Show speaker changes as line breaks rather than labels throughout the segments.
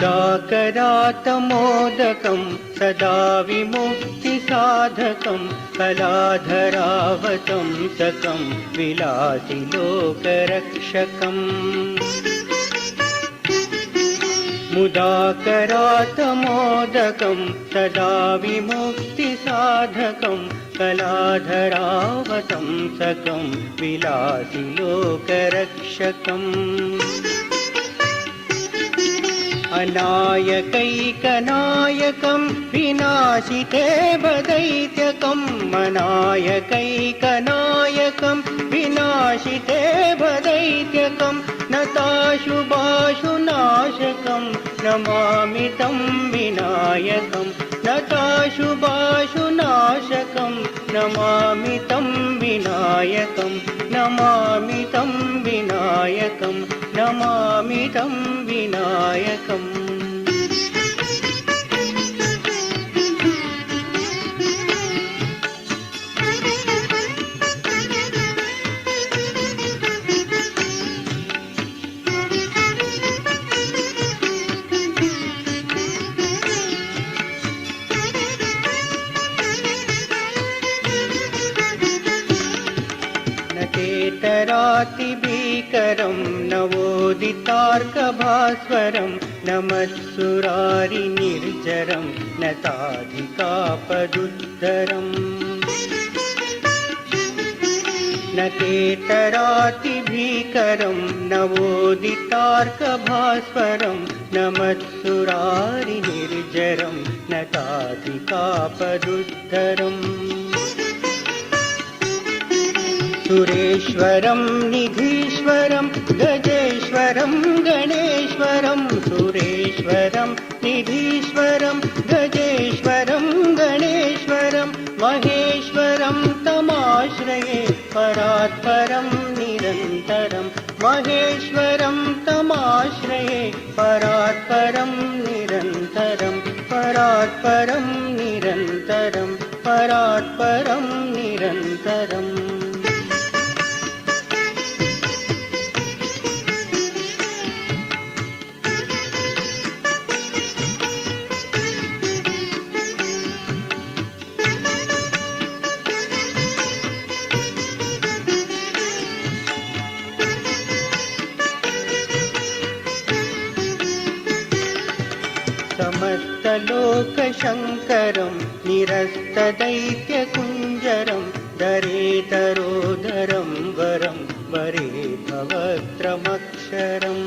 मुदाकरातमोदकं सदा विमुक्तिसाधकं कलाधरावतं सकं विलासिलोकरक्षकम् मुदाकरातमोदकं सदा विमुक्तिसाधकं कलाधरावतं सकं विलासिलोकरक्षकम् अनायकैकनायकं विनाशिते भदैत्यकम् अनायकैकनायकं विनाशिते भदैत्यकं नताशुभाशुनाशकं नमामि तं विनायकं नताशुभाशुनाशकं नमामि तं विनायकं नमामि तं विनायकं नमामि तं विनायकम् नकेतरातिभीकरं नवोदितार्कभास्वरं नमत्सुरारिनिर्जरं नताधिकापदुद्धरम् नकेतरातिभीकरं नवोदितार्कभास्वरं नमत्सुरारिनिर्जरं नताधिकापदुद्धरम् सुरेश्वरं निधीश्वरं गजेश्वरं गणेश्वरं सुरेश्वरं निधीश्वरं गजेश्वरं गणेश्वरं महेश्वरं तमाश्रये परात्परं निरन्तरं महेश्वरं तमाश्रये परात्परं निरन्तरं परात्परं निरन्तरं परात्परं निरन्तरम् समस्तलोकशङ्करं निरस्तदैत्यकुञ्जरं दरेतरोदरं वरं वरे भवत्रमक्षरम्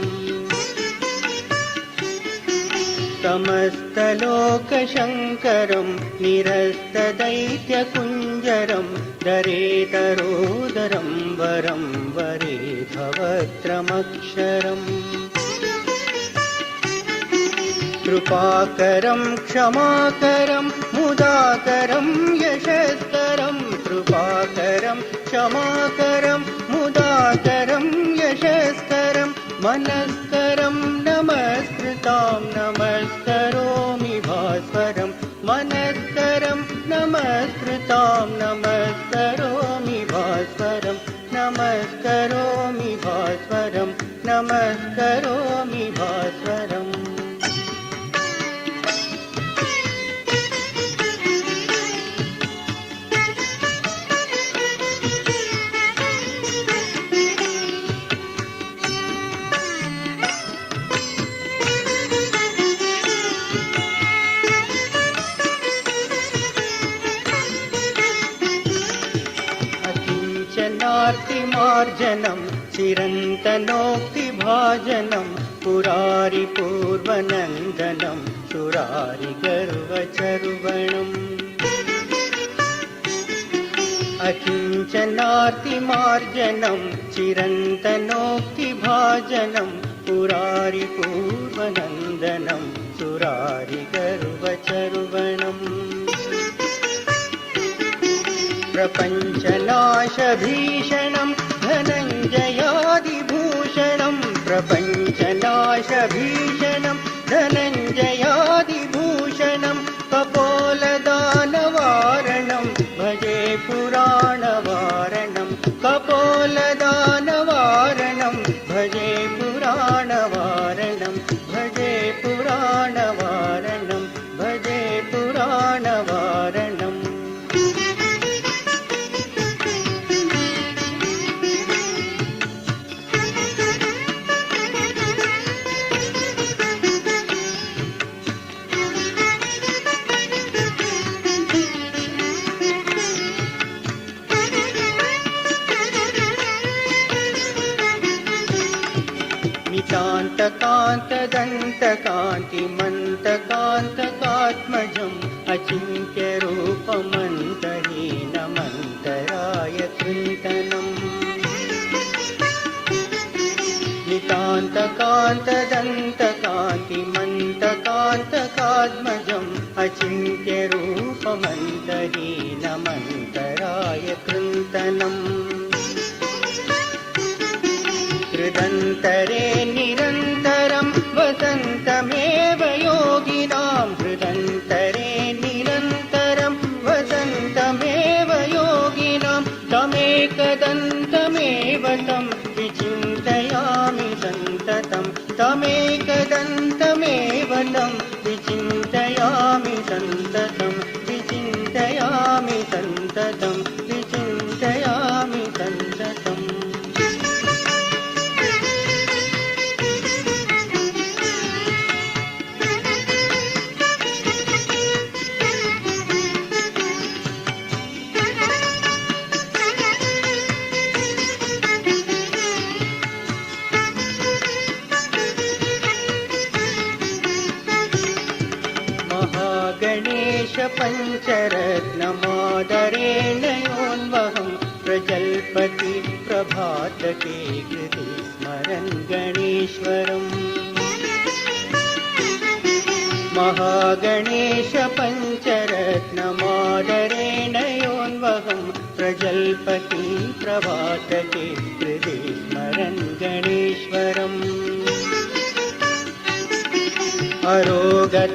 समस्तलोकशङ्करं निरस्तदैत्यकुञ्जरं दरेतरोदरं वरं वरे भवत्रमक्षरम् कृपाकरं क्षमाकरं मुदाकरं यशस्करं कृपाकरं क्षमाकरं मुदाकरं यशस्करं मनस्करं नमस्कृतां नमस्करोमि भास्वरं मनस्करं नमस्कृतां नमस्करोमि भास्वरं नमस्करोमि भास्वरं नमस्करोमि भास्वरम् मार्जनं चिरन्तनोक्तिभाजनं पुरारिपूर्वनन्दनं सुरारिगर्वचर्वणम् अकिञ्चनार्तिमार्जनं चिरन्तनोक्तिभाजनं पुरारिपूर्वनन्दनं सुरारिगर्वचर्वणम् प्रपञ्चनाशभीषणं धनञ्जयादिभूषणं प्रपञ्चनाशभीषणं धनञ्जयादिभूषणं कपोलदानवारणं भजे पुराणवारणं कपोलदानवारणं भजे पुराणवारणं भजे पुराण नितान्तकान्तदन्तकान्तिमन्तकान्तकात्मजम् अचिन्त्यरूपमन्तहीनमन्तराय कृन्तनम् नितान्तकान्तदन्तकान्तिमन्तकान्तकात्मजम् अचिन्त्यरूपमन्तहीनमन्तराय कृन्तनम् हृदन्तरे निरन्तरं वसन्तमेव योगिनां हृदन्तरे निरन्तरं वसन्तमेव योगिनां तमेकदन्तमेव तं विचिन्तयामि सन्ततं तमेकदन्तमेव तं विचिन्तयामि सन्ततं विचिन्तयामि सन्ततं विचिन्तयामि सन्ततम् पञ्चरत्नमादरेण योन्वहं प्रजल्पति प्रभातके कृते स्मरन् गणेश्वरम् महागणेश पञ्चरत्नमादरेण योन्वहं प्रजल्पति प्रभातके कृते स्मरन् गणेश्वरम् अरोगतामदोषतां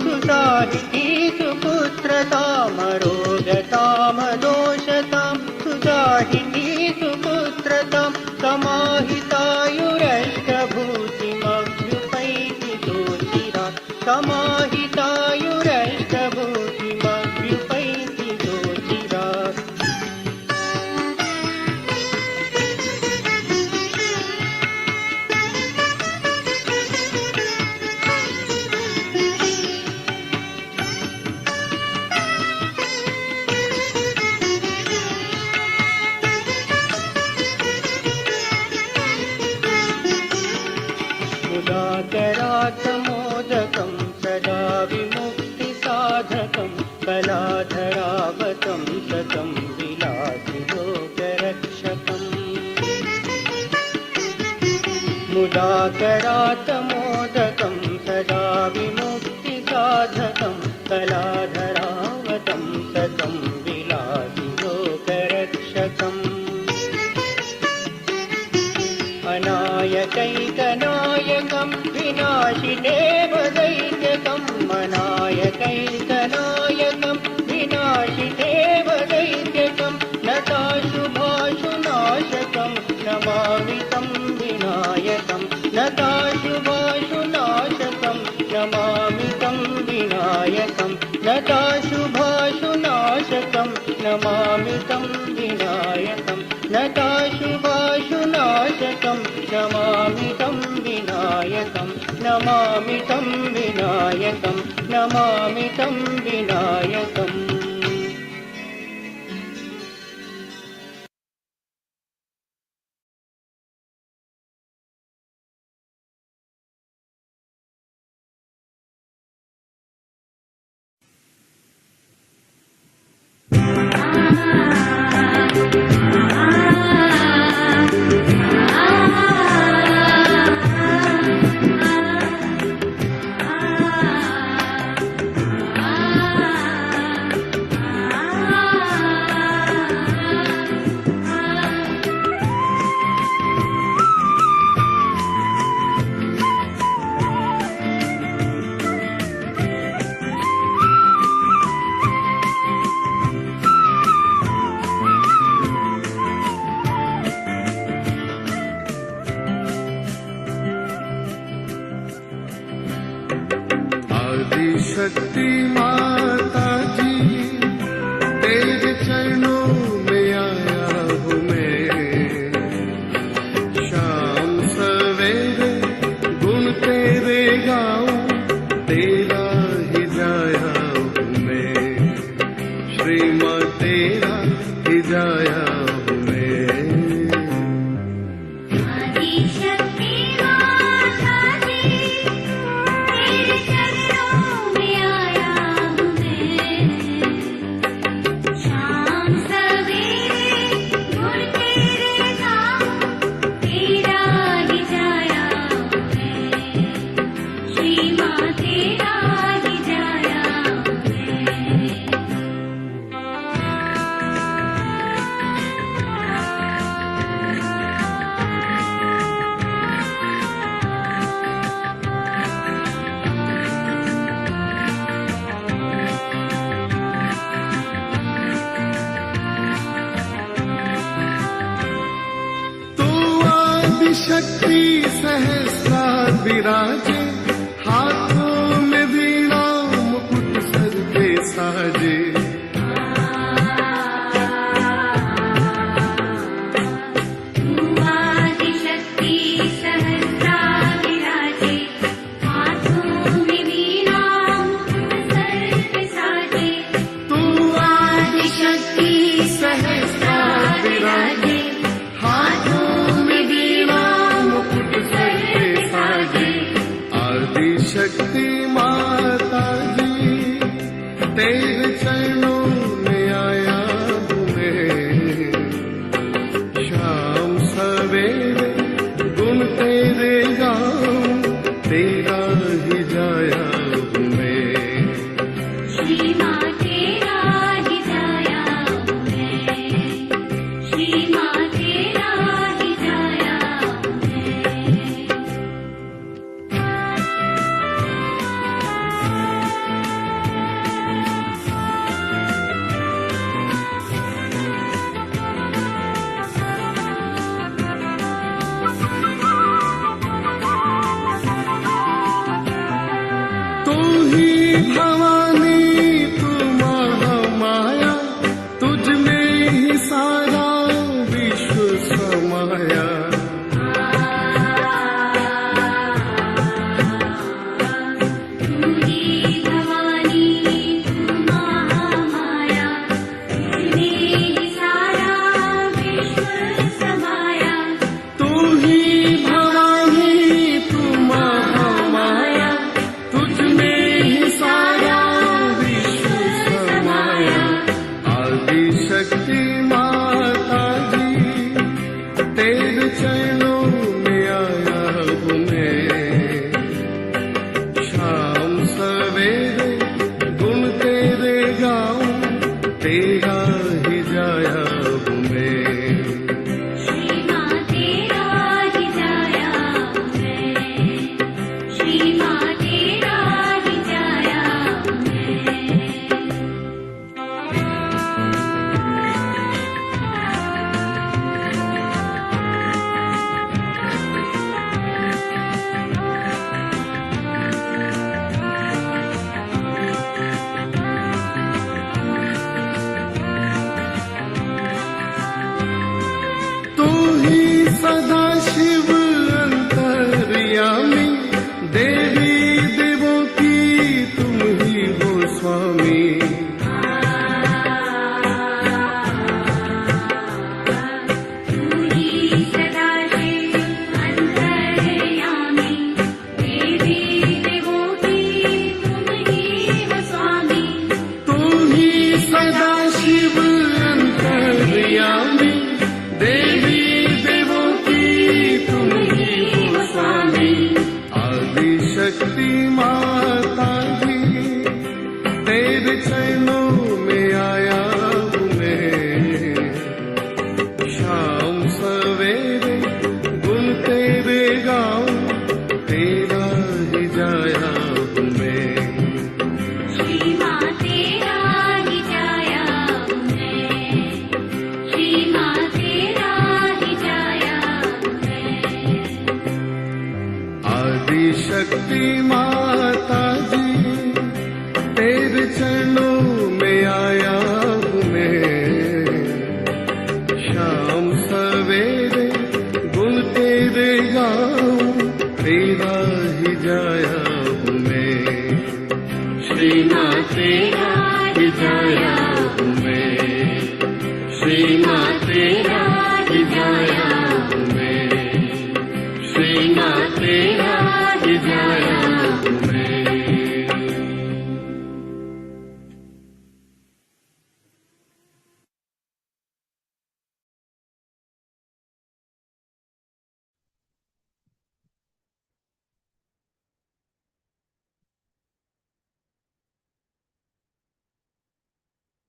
सुसाहिती सुपुत्रतामरोगतामदोषतां सुसाहिती सुपुत्रतां समाहितायुरष्टभूतिमभ्युपैति सोचिरा समाहितायुरष्टभूतिमभ्युपैति सोचिरा करातमोदकं सदा विमुक्तिसाधकं कलाधरावतं सतं विलासिलोकरक्षकम् मुदाकरातमोदकं सदा विमुक्तिसाधकं कलाधरावतं सतं विलासिलोकरक्षकम् अनायकैकनायकं विनाशिदेव दैत्यकम् अनायकैकनायकं विनाशिदेव दैत्यकं नताशुभाशुनाशकं नमामि तं विनायकं नताशुभाशुनाशकं नमामि तं विनायकं नताशुभाशुनाशकं नमामि तं विनायकं नताशुभाशुनाशकं नमामि तं विनायकं नमामि तं विनायकं नमामि तं विनायकम्
शक्ति माता जी तेरे चरणों में आया हूँ मैं, शाम सवेरे गुण तेरे गाऊं, तेरा ही जाया हूँ मैं, श्री माँ तेरा ही जाया हूँ मैं। शक्ति सहस्रा विराजे, हाथों में वीणा मुकुट सर पे साजे। शक्ति माता जी तेरे चरणों में आया हूँ मैं, शाम सवेरे गुण तेरे गाऊं, तेरा ही जाया हूँ मैं। श्री माँ तेरा ही जाया हूँ मैं, श्री माँ तेरा ही जाया हूँ मैं। भवानी तू महामाया, तुझ में ही सारा विश्व समाया। तू ही भवानी तू महामाया, तुझ में ही सारा विश्व समाया। तू ही भवानी तू महामाया, तुझ में शक्ति माता जी तेरे चरणों में आया हूँ मैं, शाम सवेरे गुण तेरे गाऊं, तेरा ही जाया हूँ मैं। श्री माँ तेरा ही जाया हूँ मैं, श्री माँ तेरा ही जाया हूँ मैं। सदा शिव अंतर्यामी, देवी देवों की तुम ही हो स्वामी। तू ही सदा शिव अंतर्यामी, देवी देवों की तुम ही हो स्वामी। तू ही सदा शिव अंतर्यामी, देवी शक्ति माता जी तेरे चरणों में आया हूँ मैं, शाम सवेरे गुण तेरे गाऊं, तेरा ही जाया हूँ मैं। श्री माँ तेरा ही जाया हूँ मैं, श्री माँ तेरा ही जाया हूँ मैं। आदि शक्ति माता जी तेरे चरणों में आया हूँ मैं, शाम सवेरे गुण तेरे गाऊं, तेरा ही जाया हूँ मैं। श्री माँ तेरा ही जाया हूँ मैं, श्री माँ तेरा ही जाया हूँ मैं, श्री माँ तेरा ही जाया हूँ मैं।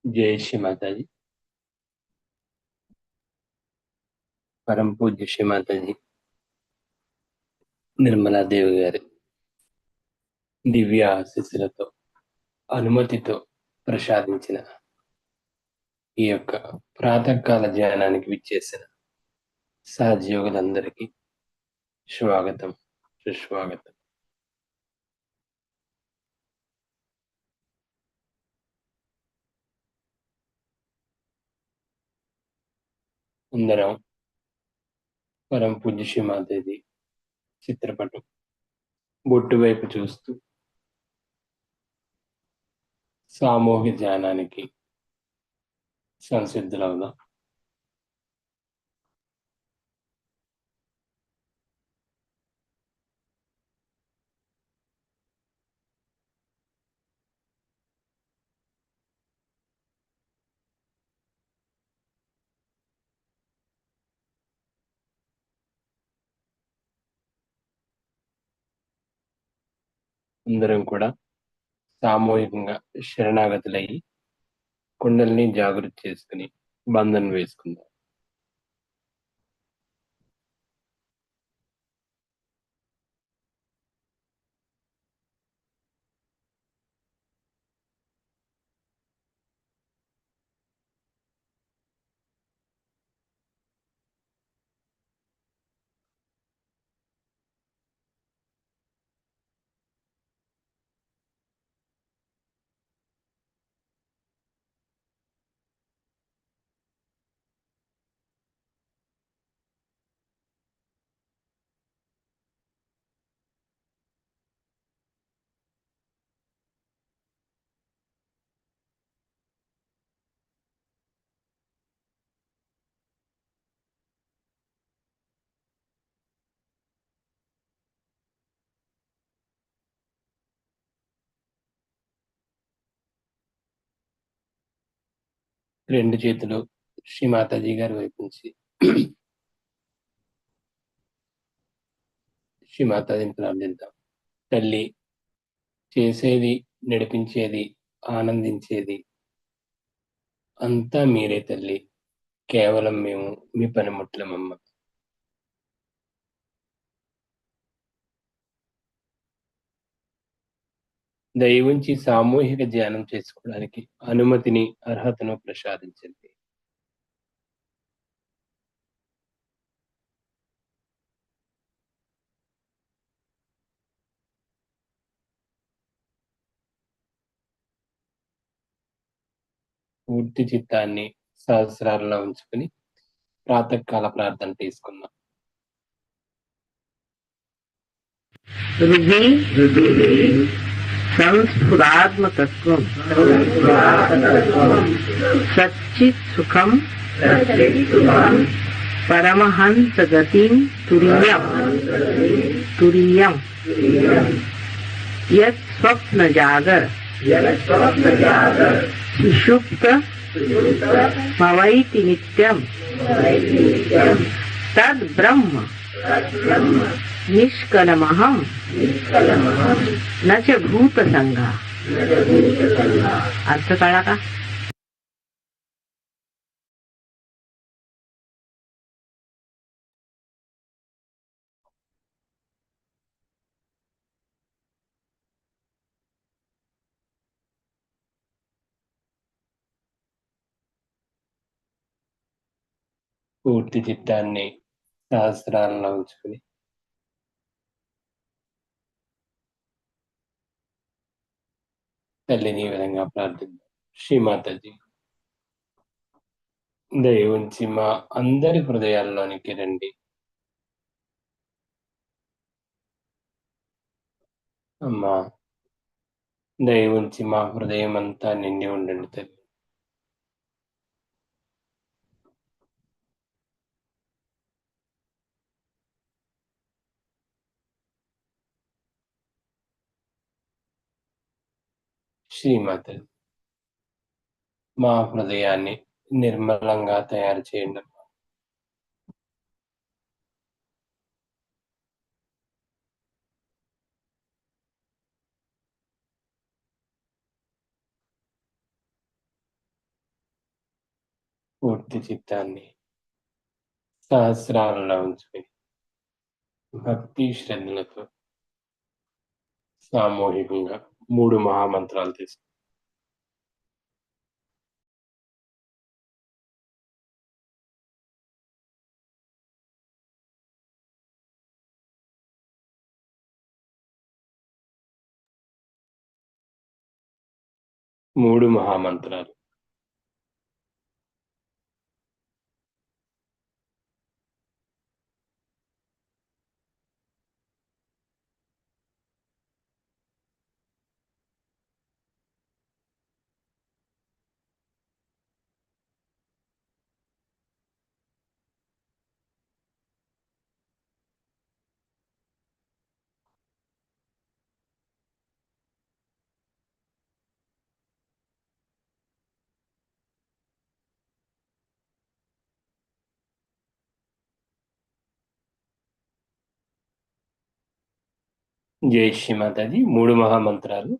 जय श्री माता जी। परम पूज्य श्री माता जी నిర్మలా దేవి గారి దివ్య ఆశీస్సులతో అనుమతితో ప్రసాదించిన ఈ యొక్క ప్రాతకాల ధ్యానానికి విచ్చేసిన సహజయోగులందరికీ స్వాగతం, సుస్వాగతం. అందరం పరమ పూజ్య శ్రీమాదేవి చిత్రపటం బొట్టు వైపు చూస్తూ సామూహిక ధ్యానానికి సంసిద్ధులవుదాం. అందరం కూడా సామూహికంగా శరణాగతులయ్యి కుండల్ని జాగృతి చేసుకుని బంధన వేసుకుందాం. రెండు చేతులు శ్రీ మాతాజీ గారి వైపు నుంచి శ్రీ మాతాజీని ప్రార్థిద్దాం. తల్లి, చేసేది, నడిపించేది, ఆనందించేది అంతా మీరే తల్లి. కేవలం మేము మీ పనిముట్లమమ్మ. దయ ఉంచి సామూహిక ధ్యానం చేసుకోవడానికి అనుమతిని, అర్హతను ప్రసాదించండి. పూర్తి చిత్తాన్ని సహస్రాలలో ఉంచుకుని ప్రాతకాల ప్రార్థన తీసుకుందాం.
హృది సంస్ఫురాత్మతత్వం సచ్చిత్ సుఖం పరమహంస గతిం తురీయం యత్ స్వప్న జాగర సుషుప్త మవైతి నిత్యం తద్ బ్రహ్మ నిష్కలమహం నచ భూత సంఘ. अर्थ कळला का?
పూర్తి చిత్తాన్ని సహస్రాలలో ఉంచుకుని తల్లిని ఈ విధంగా ప్రార్థిద్దాం. శ్రీమాతాజీ, దయ ఉంచి మా అందరి హృదయాల్లోనికి రండి. అమ్మా, దయ ఉంచి మా హృదయం అంతా నిండి ఉండండి తల్లి. శ్రీమాతాజీ, మా హృదయాన్ని నిర్మలంగా తయారు చేయండి. పూర్తి చిత్తాన్ని సహస్రాలలో ఉంచుకుని భక్తి శ్రద్ధలతో సామూహికంగా 3 మహామంత్రాలు తీసుకు మూడు మహామంత్రాలు. జై శ్రీమాతాజీ. మూడు మహామంత్రాలు.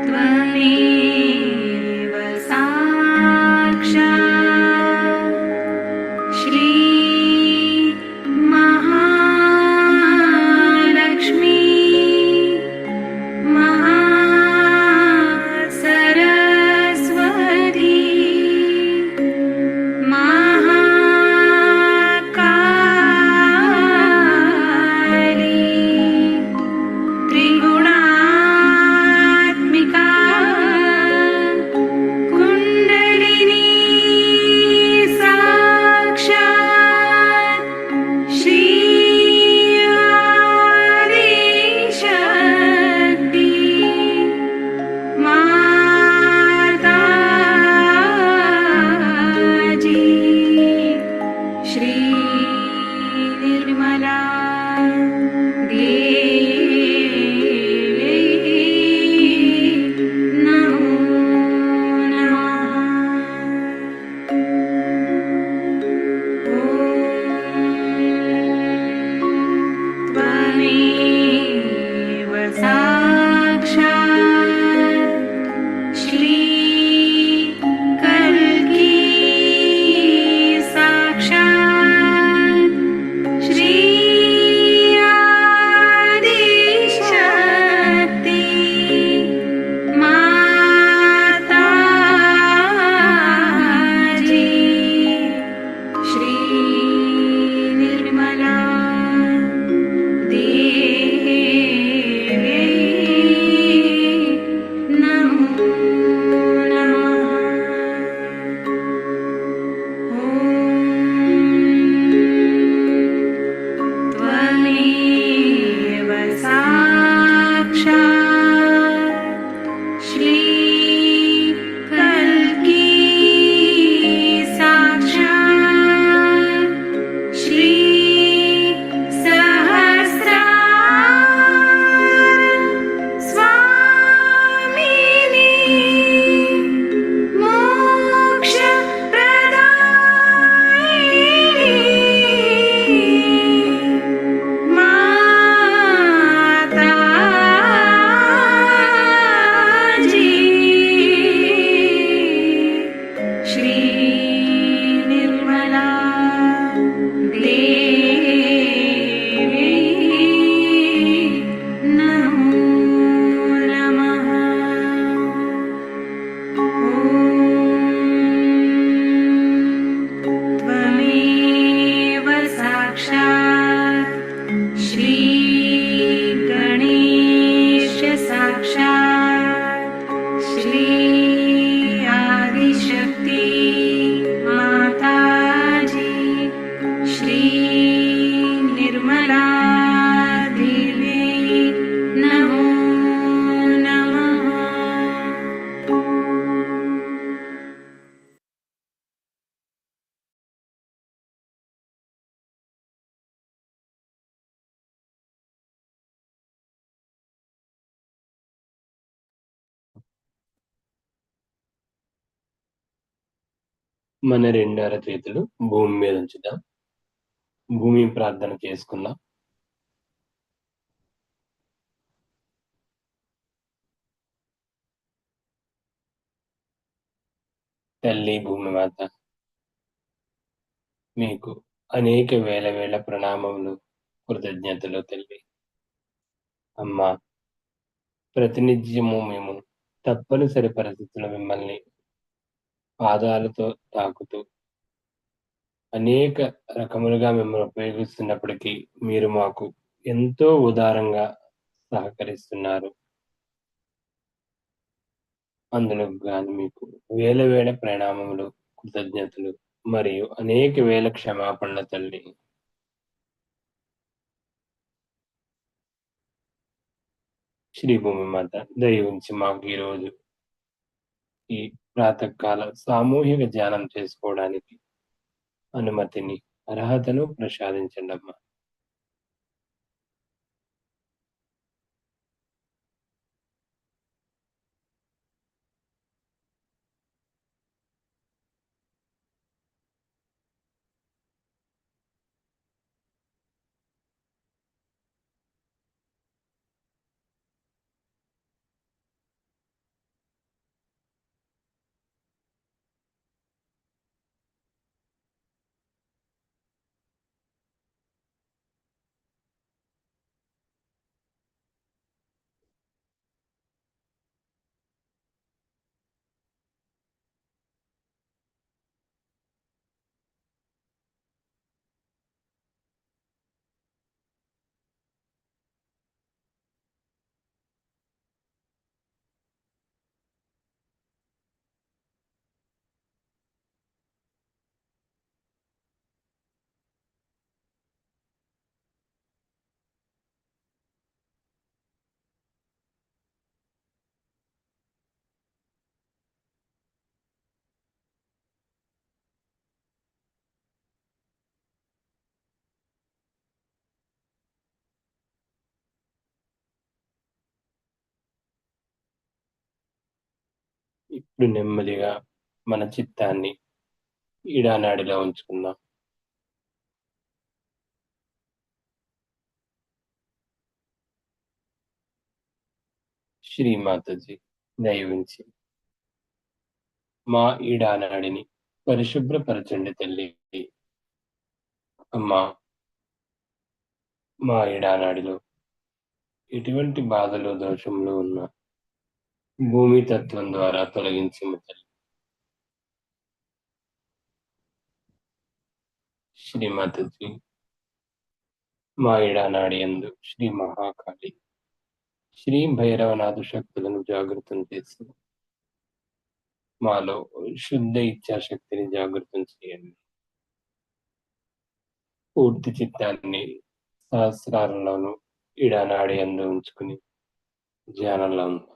त्वमेव साक्षात् श्री महालक्ष्मी महासरस्वती महाकाली त्रिगुणात्मिका कुण्डलिनी साक्षात् श्री आदिशक्ति माताजी श्री निर्मला देवी नमो नमः। त्वमेव साक्षात् श्री कल्की साक्षात् श्री आदिशक्ति माताजी श्री निर्मला देवी नमो नमः। त्वमेव साक्षात् श्री कल्की साक्षात् श्री सहस्रार स्वामिनी मोक्षप्रदायिनी माताजी श्री निर्मला देवी नमो नमः। त्वमेव साक्षात् श्री गणेश साक्षात् श्री आदिशक्ति माताजी श्री निर्मला देवी नमो नमः।
మన రెండు అరచేతులు భూమి మీద ఉంచుదాం. భూమి ప్రార్థన చేసుకుందాం. తల్లి భూమిమాత, మీకు అనేక వేల వేల ప్రణామములు, కృతజ్ఞతలు తల్లి. అమ్మా, ప్రతినిత్యము మేము తప్పనిసరి పరిస్థితుల్లో మిమ్మల్ని పాదాలతో తాకుతూ అనేక రకములుగా మిమ్మల్ని ఉపయోగిస్తున్నప్పటికీ మీరు మాకు ఎంతో ఉదారంగా సహకరిస్తున్నారు. అందులకు గాని మీకు వేల వేల ప్రణామములు, కృతజ్ఞతలు మరియు అనేక వేల క్షమాపణలు తల్లి. శ్రీ భూమిమాత దయ ఉంచి మాకు ఈరోజు ఈ ప్రాతకాల సామూహిక ధ్యానం చేసుకోవడానికి అనుమతిని, అర్హతను ప్రసాదించండమ్మా. ఇప్పుడు నెమ్మదిగా మన చిత్తాన్ని ఈడానాడిలో ఉంచుకుందాం. శ్రీమాతజీ దయ ఉంచి మా ఈడానాడిని పరిశుభ్రపరచండి తల్లి. అమ్మా, మా ఈడానాడిలో ఎటువంటి బాధలు, దోషములు ఉన్నా భూమి తత్వం ద్వారా తొలగించము తల్లి. శ్రీమాతజీ మా ఈడానాడి యందు శ్రీ మహాకాళి, శ్రీ భైరవనాథ శక్తులను జాగృతం చేసి మాలో శుద్ధ ఇచ్ఛాశక్తిని జాగృతం చేయండి. పూర్తి చిత్తాన్ని సహస్రారంలోను ఈడానాడి యందు ఉంచుకుని ధ్యానంలో ఉందాం.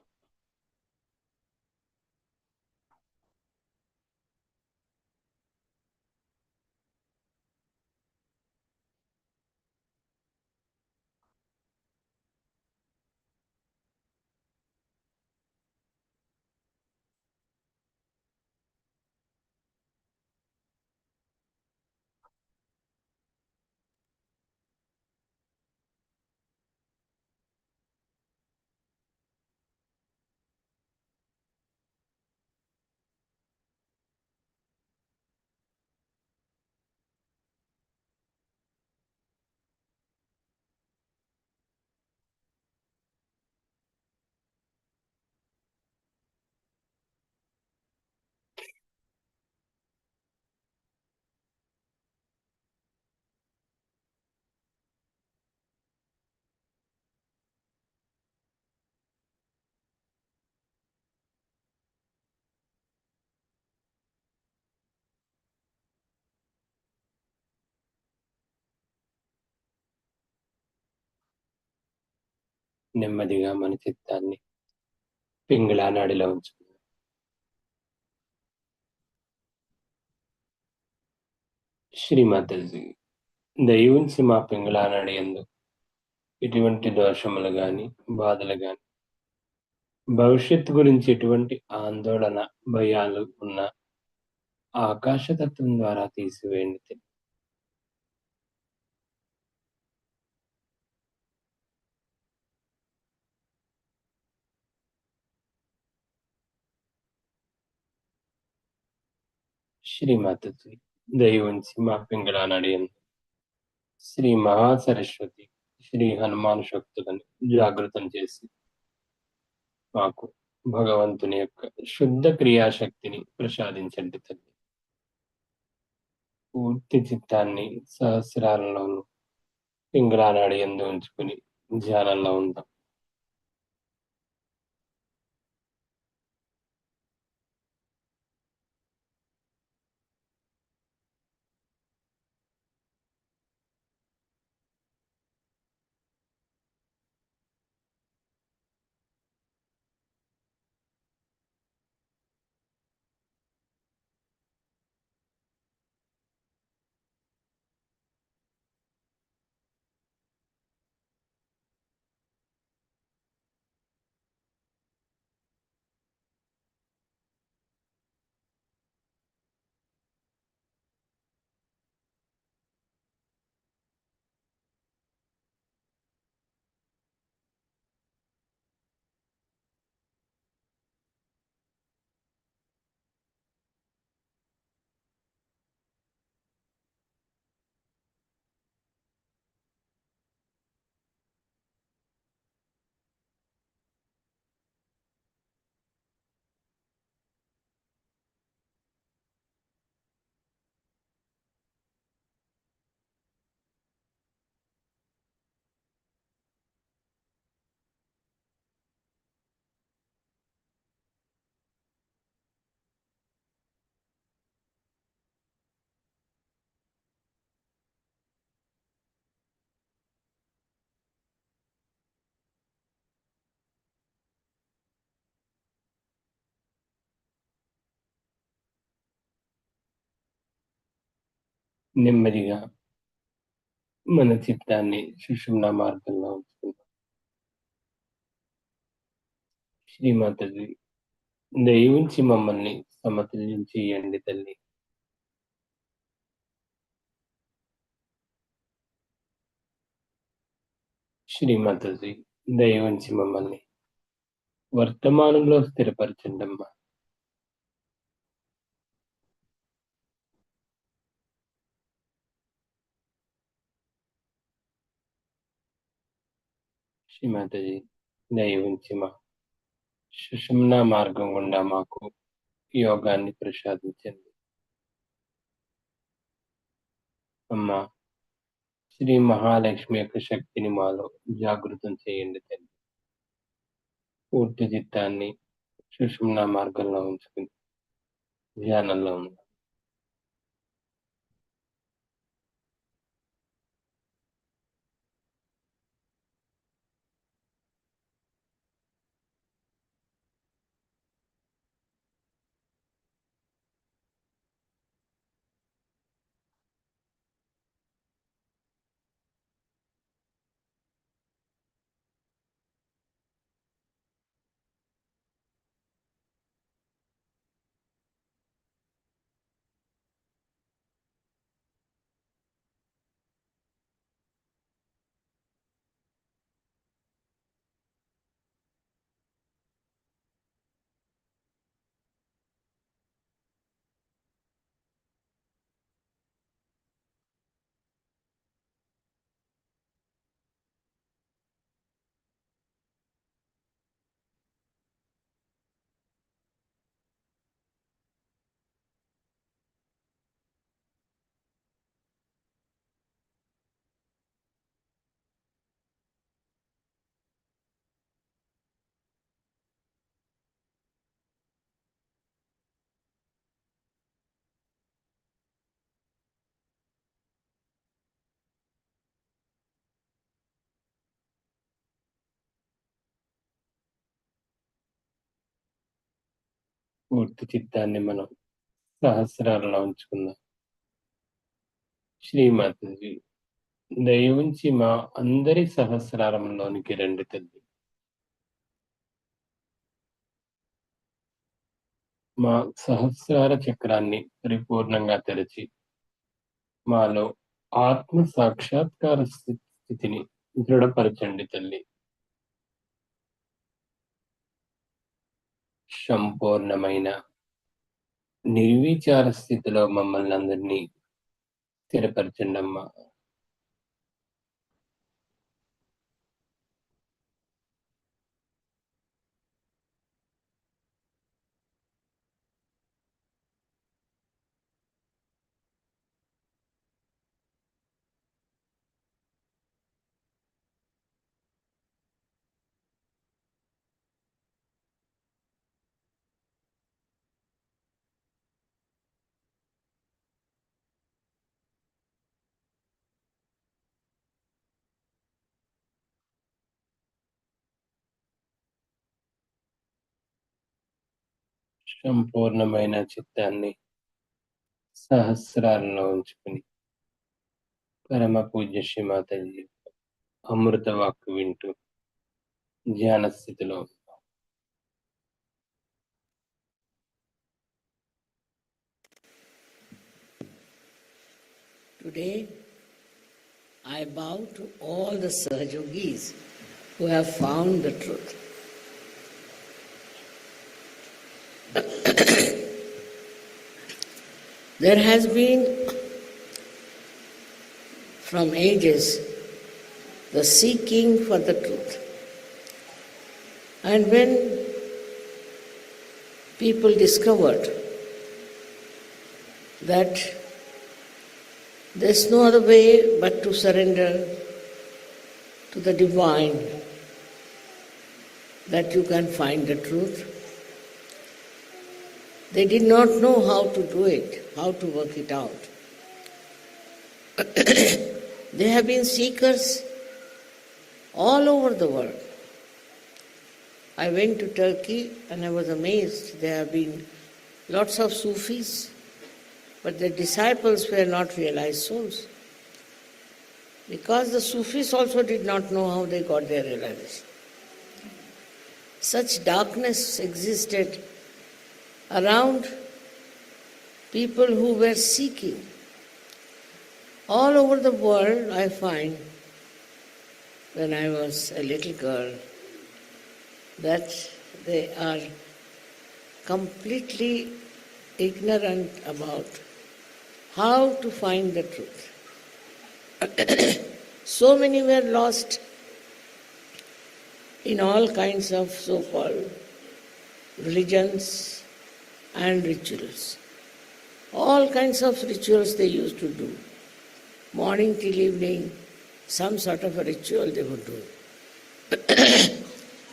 నెమ్మదిగా మన చిత్తాన్ని పింగళా నాడిలో ఉంచుకుందాం. శ్రీమాతజీ దయ ఉంచి మా పింగళా నాడి యందు ఎటువంటి దోషములు గాని, బాధలు గాని, భవిష్యత్తు గురించి ఎటువంటి ఆందోళన, భయాలు ఉన్న ఆకాశతత్వం ద్వారా తీసివేయండి తల్లి. శ్రీమాతజీ దయ ఉంచి మా పింగళా నాడి యందు శ్రీ మహాసరస్వతి, శ్రీ హనుమాన్ శక్తులను జాగృతం చేసి మాకు భగవంతుని యొక్క శుద్ధ క్రియాశక్తిని ప్రసాదించండి తల్లి. పూర్తి చిత్తాన్ని సహస్రారంలోను పింగళానాడి యందు ఉంచుకుని ధ్యానంలో ఉందాం. నెమ్మదిగా మన చిత్తాన్ని సుషుమ్నా మార్గంలో ఉంచుకుందాం. శ్రీమాతజీ దయ ఉంచి మమ్మల్ని సమతుల్యం చేయండి తల్లి. శ్రీమాతజీ దయ ఉంచి మమ్మల్ని వర్తమానంలో స్థిరపరచండమ్మా. శ్రీమాతజీ దయ ఉంచి మా సుషుమ్నా మార్గం గుండా మాకు యోగాన్ని ప్రసాదించండి. అమ్మా శ్రీ మహాలక్ష్మి యొక్క శక్తిని మాలో జాగృతం చేయండి తల్లి. పూర్తి చిత్తాన్ని సుషుమ్నా మార్గంలో ఉంచుకుని ధ్యానంలో ఉంది. పూర్తి చిత్తాన్ని మనం సహస్రాలలో ఉంచుకుందాం. శ్రీమాతజీ దయ ఉంచి మా అందరి సహస్రారంలోనికి రండి తల్లి. మా సహస్రార చక్రాన్ని పరిపూర్ణంగా తెరచి మాలో ఆత్మ సాక్షాత్కార స్థితిని దృఢపరచండి తల్లి. సంపూర్ణమైన నిర్విచార స్థితిలో మమ్మల్ని అందరినీ స్థిరపరచండి అమ్మా. సంపూర్ణమైన చిత్తాన్ని సహస్రాలలో ఉంచుకుని పరమ పూజ్య శ్రీమాతాజీ అమృత వాక్కు వింటూ ధ్యాన స్థితిలో
Today, I bow to all the Sahajogis who have found the truth. There has been, from ages, the seeking for the truth. And when people discovered that there's no other way but to surrender to the divine, that you can find the truth. They did not know how to do it, how to work it out. There have been seekers all over the world. I went to Turkey and I was amazed. There have been lots of Sufis, but their disciples were not realized souls. Because the Sufis also did not know how they got their realization. Such darkness existed around people who were seeking. All over the world, I find, when I was a little girl, that they are completely ignorant about how to find the truth. So many were lost in all kinds of so-called religions and rituals. All kinds of rituals they used to do. Morning till evening, some sort of a ritual they would do.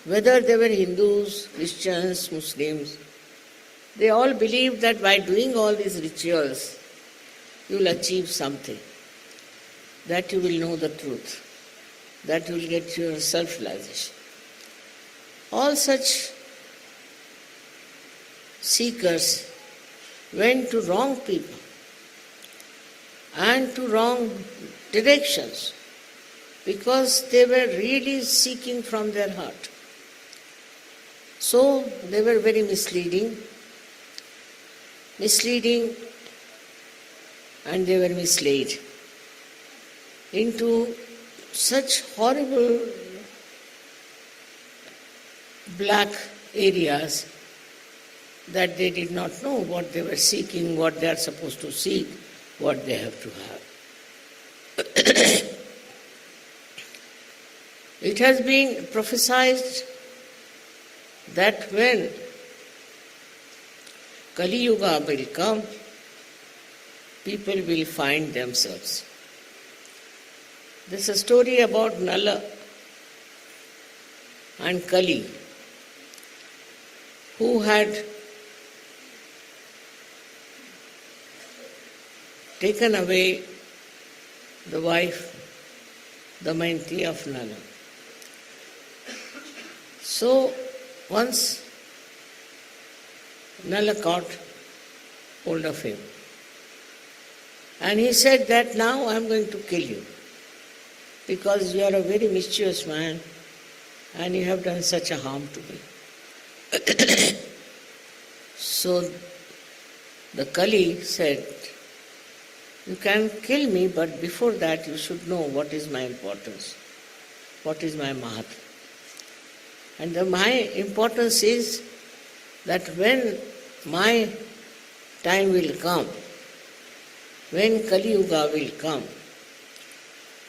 Whether they were Hindus, Christians, Muslims, they all believed that by doing all these rituals, you will achieve something, that you will know the truth, that you will get your self-realization. All such seekers went to wrong people and to wrong directions because they were really seeking from their heart. So they were very misleading, and they were misled into such horrible black areas that they did not know what they were seeking, what they are supposed to seek, what they have to have. It has been prophesied that when Kali Yuga will come, people will find themselves. There's a story about Nala and Kali, who had taken away the wife, Damayanti of Nala. So once Nala caught hold of him, and he said that now I am going to kill you because you are a very mischievous man and you have done such a harm to me. So the Kali said, you can kill me, but before that you should know what is my importance, what is my mahatma. And my importance is that when my time will come, when Kali Yuga will come,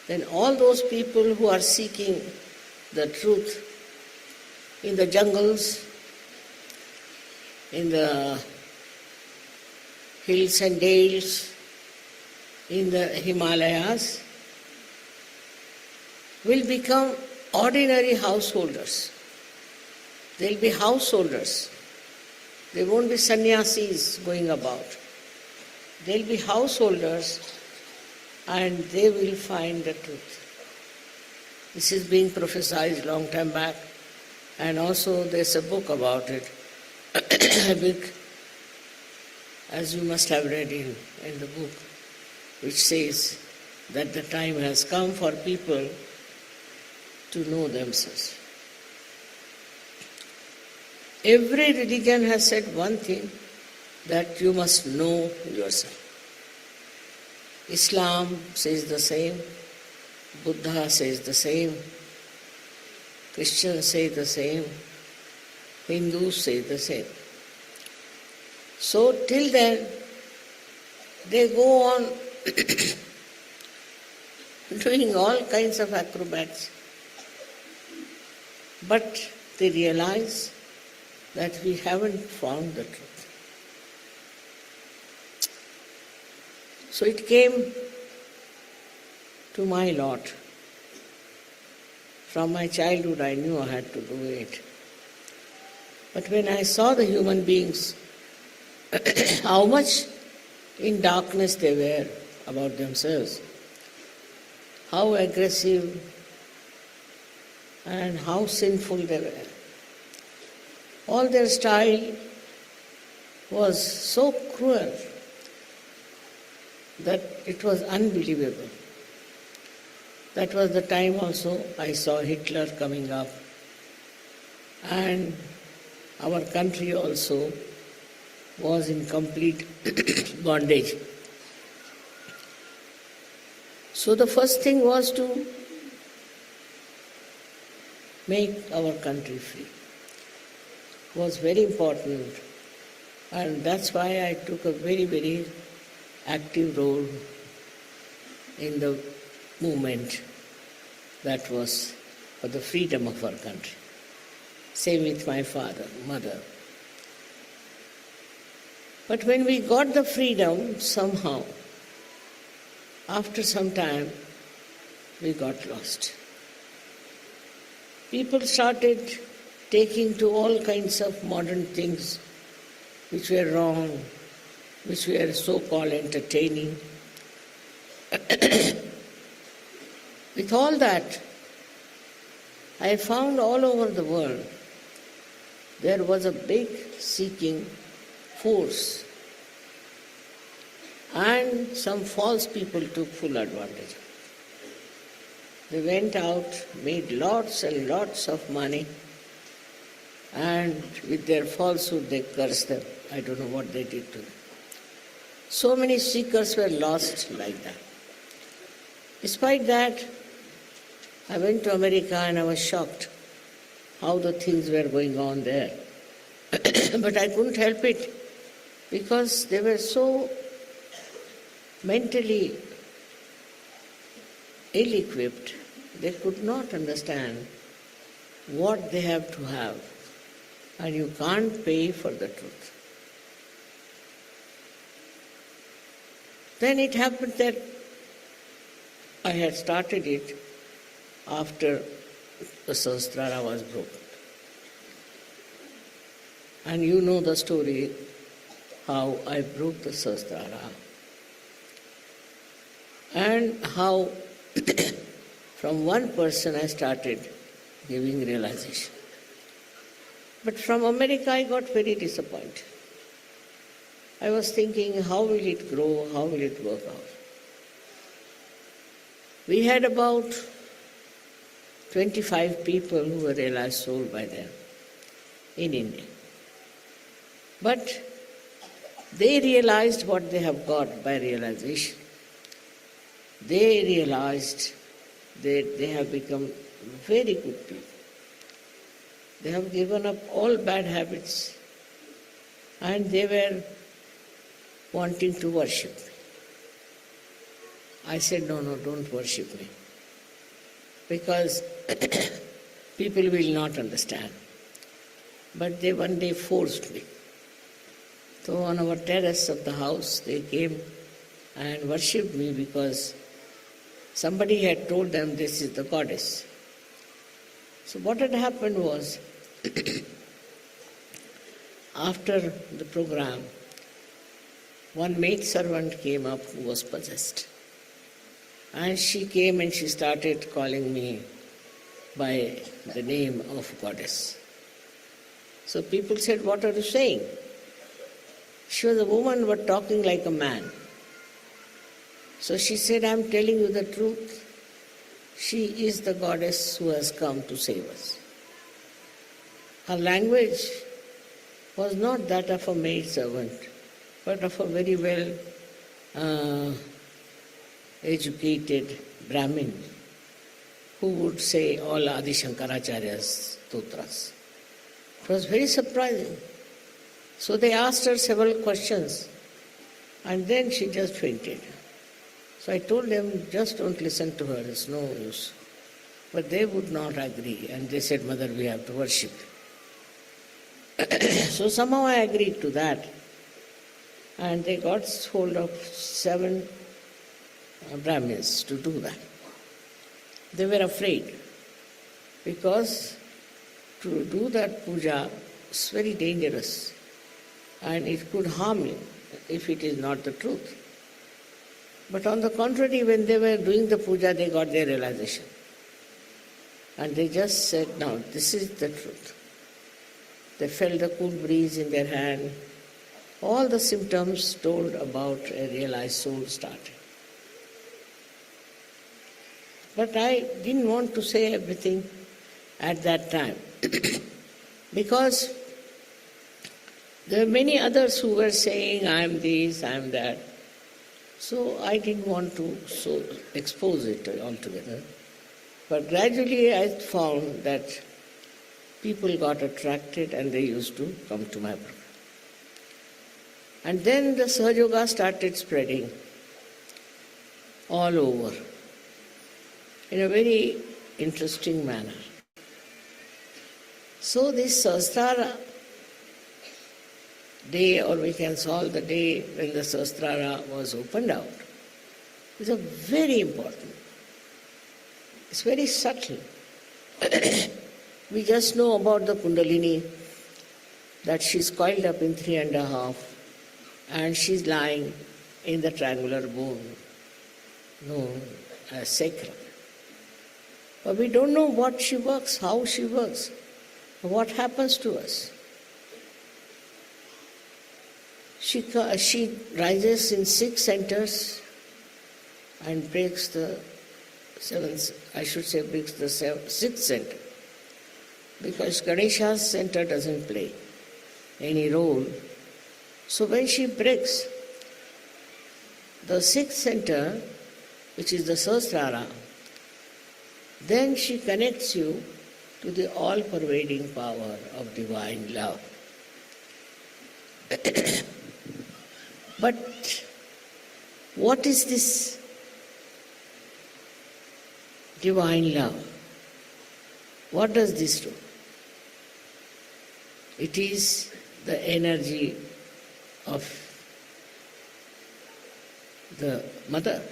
then all those people who are seeking the truth in the jungles, in the hills and dales, in the Himalayas, will become ordinary householders. They'll be householders. They won't be sannyasis going about. They'll be householders and they will find the truth. This is being prophesied long time back, and also there's a book about it. as you must have read in the book, which says that the time has come for people to know themselves. Every religion has said one thing, that you must know yourself. Islam says the same, Buddha says the same, Christians say the same, Hindus say the same. So till then, they go on doing all kinds of acrobats. But they realize that we haven't found the truth. So it came to my lot. From my childhood I knew I had to do it. But when I saw the human beings, how much in darkness they were about themselves, how aggressive and how sinful they were. All their style was so cruel that it was unbelievable. That was the time also I saw Hitler coming up, and our country also was in complete bondage. So the first thing was to make our country free. It was very important, and that's why I took a very, very active role in the movement that was for the freedom of our country. Same with my father, mother. But when we got the freedom, somehow, after some time, we got lost. People started taking to all kinds of modern things which were wrong, which were so-called entertaining. With all that, I found all over the world there was a big seeking force, and some false people took full advantage. They went out, made lots and lots of money, and with their falsehood they cursed them. I don't know what they did to them. So many seekers were lost like that. Despite that, I went to America and I was shocked how the things were going on there. But I couldn't help it, because they were so mentally ill-equipped, they could not understand what they have to have, and you can't pay for the truth. Then it happened that I had started it after the Sahasrara was broken. And you know the story, how I broke the Sahasrara, and how from one person I started giving realization. But from America I got very disappointed. I was thinking, how will it grow, how will it work out? We had about 25 people who were realized soul by them in India. But they realized what they have got by realization. They realized that they have become very good people. They have given up all bad habits, and they were wanting to worship me. I said, no, don't worship me, because people will not understand. But they one day forced me. So on our terrace of the house, they came and worshipped me because somebody had told them this is the goddess. So what had happened was, after the program, one maidservant came up who was possessed. And she came and she started calling me by the name of goddess. So people said, what are you saying? She was a woman but talking like a man. So she said, I'm telling you the truth. She is the goddess who has come to save us. Her language was not that of a maidservant, but of a very well educated Brahmin who would say all Adi Shankaracharya's stotras. It was very surprising. So they asked her several questions and then she just fainted. So I told them, just don't listen to her, it's no use. But they would not agree and they said, Mother, we have to worship. So somehow I agreed to that. And they got hold of 7 Brahmins to do that. They were afraid because to do that puja is very dangerous and it could harm you if it is not the truth. But on the contrary, when they were doing the puja, they got their realization. And they just said, no, this is the truth. They felt the cool breeze in their hand. All the symptoms told about a realized soul started. But I didn't want to say everything at that time because there were many others who were saying, I am this, I am that. So I didn't want to expose it altogether. But gradually I found that people got attracted and they used to come to my program. And then the Sahaja Yoga started spreading all over in a very interesting manner. So this Sahasrara day, or we can call the day when the Sahasrara was opened out, is a very important. It's very subtle. We just know about the Kundalini, that she's coiled up in 3.5 and she's lying in the triangular bone known as sacrum. But we don't know what she works, how she works, what happens to us. She rises in 6 centers and breaks the 6th center. Because Ganesha's center doesn't play any role. So when she breaks the 6th center, which is the Sahasrara, then she connects you to the all-pervading power of divine love. But what is this divine love? What does this do? It is the energy of the mother.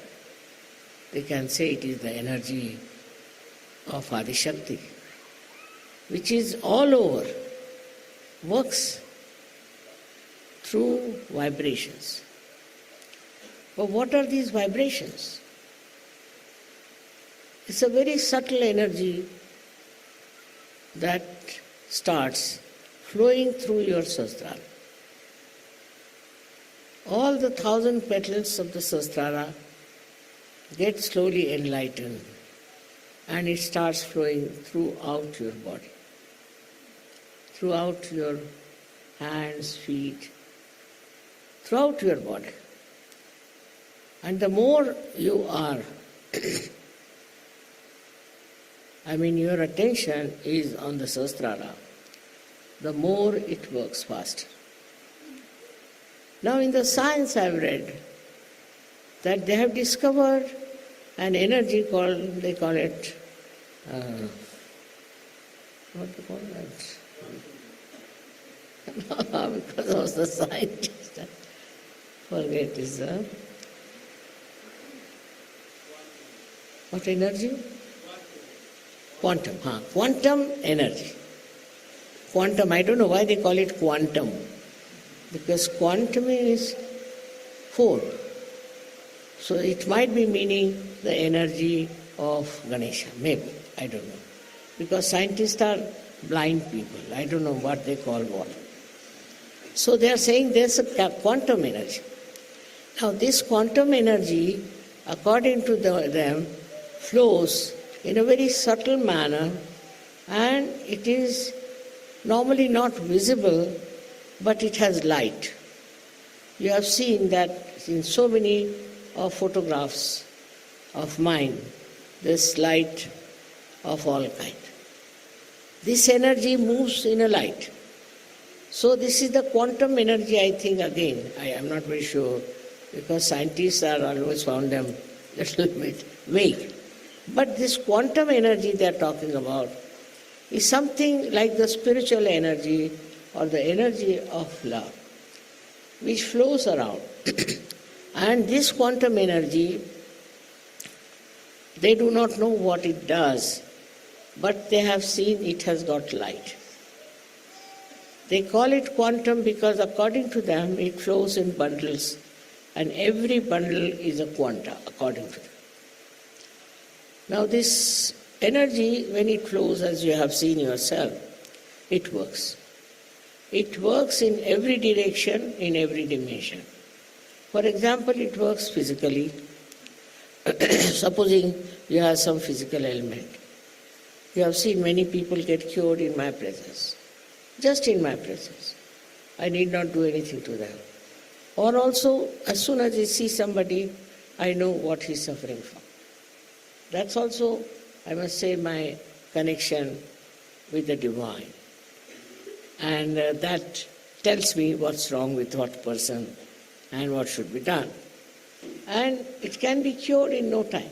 They can say it is the energy of Adi Shakti, which is all over, works through vibrations. But what are these vibrations? It's a very subtle energy that starts flowing through your Sahasrara. All the 1,000 petals of the Sahasrara get slowly enlightened and it starts flowing throughout your body, throughout your hands, feet, throughout your body. And the more you are, your attention is on the Sahasrara, the more it works faster. Now in the science I've read that they have discovered an energy they call it, what do you call that? Because I was the scientist, I forget this. What energy? Quantum. Quantum energy. Quantum, I don't know why they call it quantum. Because quantum is 4. So it might be meaning the energy of Ganesha. Maybe. I don't know. Because scientists are blind people. I don't know what they call what. So they are saying there's a quantum energy. Now this quantum energy, according to them, flows in a very subtle manner, and it is normally not visible, but it has light. You have seen that in so many photographs of mine, this light of all kind. This energy moves in a light. So this is the quantum energy, I think, again. I am not very sure, because scientists are always found them a little bit vague. But this quantum energy they are talking about is something like the spiritual energy or the energy of love, which flows around. And this quantum energy, they do not know what it does, but they have seen it has got light. They call it quantum because according to them it flows in bundles, and every bundle is a quanta according to them. Now this energy, when it flows, as you have seen yourself, it works. It works in every direction, in every dimension. For example, it works physically. Supposing you have some physical ailment. You have seen many people get cured in my presence. Just in my presence. I need not do anything to them. Or also, as soon as I see somebody, I know what he's suffering from. That's also, I must say, my connection with the divine. And that tells me what's wrong with what person and what should be done. And it can be cured in no time.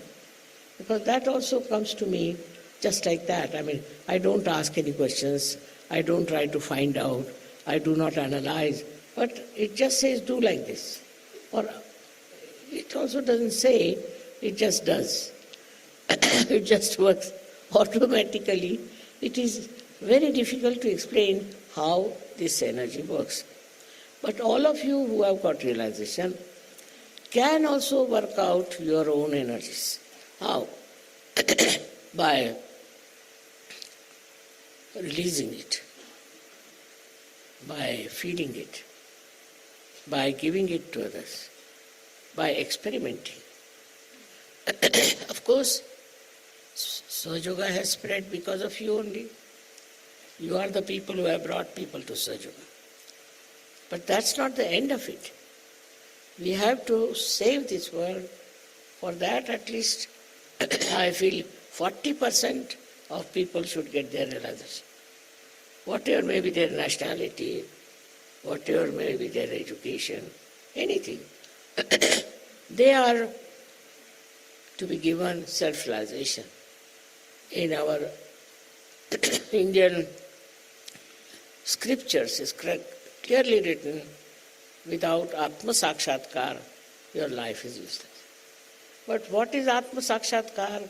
Because that also comes to me just like that. I mean, I don't ask any questions. I don't try to find out. I do not analyze. But it just says, do like this. Or it also doesn't say, it just does. It just works automatically. It is very difficult to explain how this energy works. But all of you who have got realization can also work out your own energies. How? By releasing it, by feeding it, by giving it to others, by experimenting. Of course, Sahaja has spread because of you only. You are the people who have brought people to Sahaja. But that's not the end of it. We have to save this world. For that, at least, I feel 40% of people should get their realization. Whatever may be their nationality, whatever may be their education, anything. They are to be given self-realization. In our Indian scriptures is clearly written, without Atma Sakshatkar, your life is useless. But what is Atma Sakshatkar?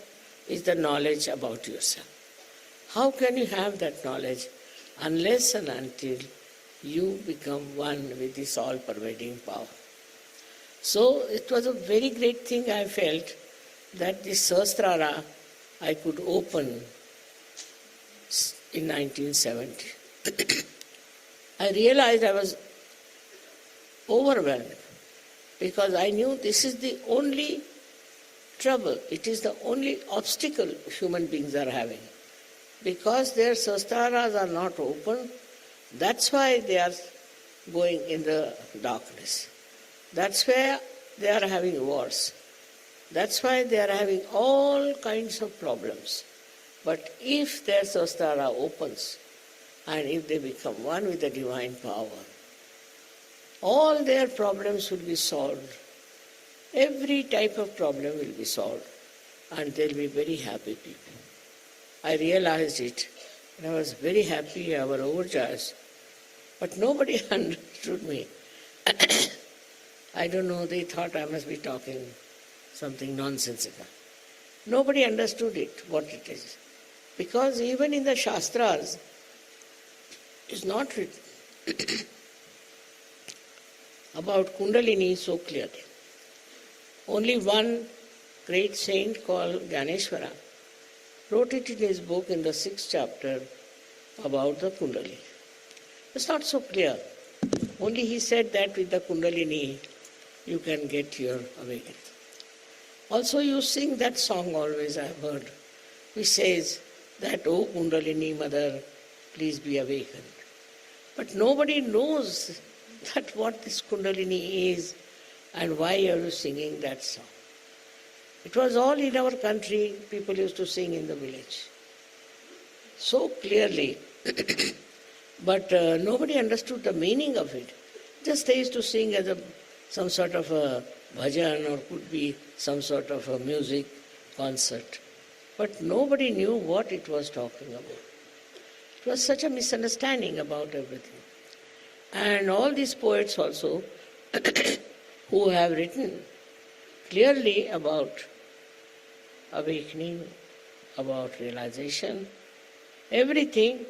Is the knowledge about yourself. How can you have that knowledge unless and until you become one with this all-pervading power? So it was a very great thing I felt that this Sahasrara I could open in 1970. I realized I was overwhelmed because I knew this is the only trouble, it is the only obstacle human beings are having. Because their sastraras are not open, that's why they are going in the darkness. That's where they are having wars. That's why they are having all kinds of problems. But if their sastrara opens, and if they become one with the divine power, all their problems will be solved. Every type of problem will be solved, and they'll be very happy people. I realized it, and I was very happy, I was overjoyed. But nobody understood me. I don't know, they thought I must be talking something nonsensical. Nobody understood it, what it is. Because even in the Shastras, it's not written about Kundalini so clearly. Only one great saint called Gyaneshwara wrote it in his book in the 6th chapter about the Kundalini. It's not so clear. Only he said that with the Kundalini you can get your awakening. Also you sing that song always, I have heard, which says that, "O Kundalini Mother, please be awakened." But nobody knows that what this Kundalini is and why are you singing that song. It was all in our country, people used to sing in the village so clearly, but nobody understood the meaning of it. Just they used to sing as some sort of a bhajan or could be some sort of a music concert. But nobody knew what it was talking about. It was such a misunderstanding about everything. And all these poets also who have written clearly about awakening, about realization, everything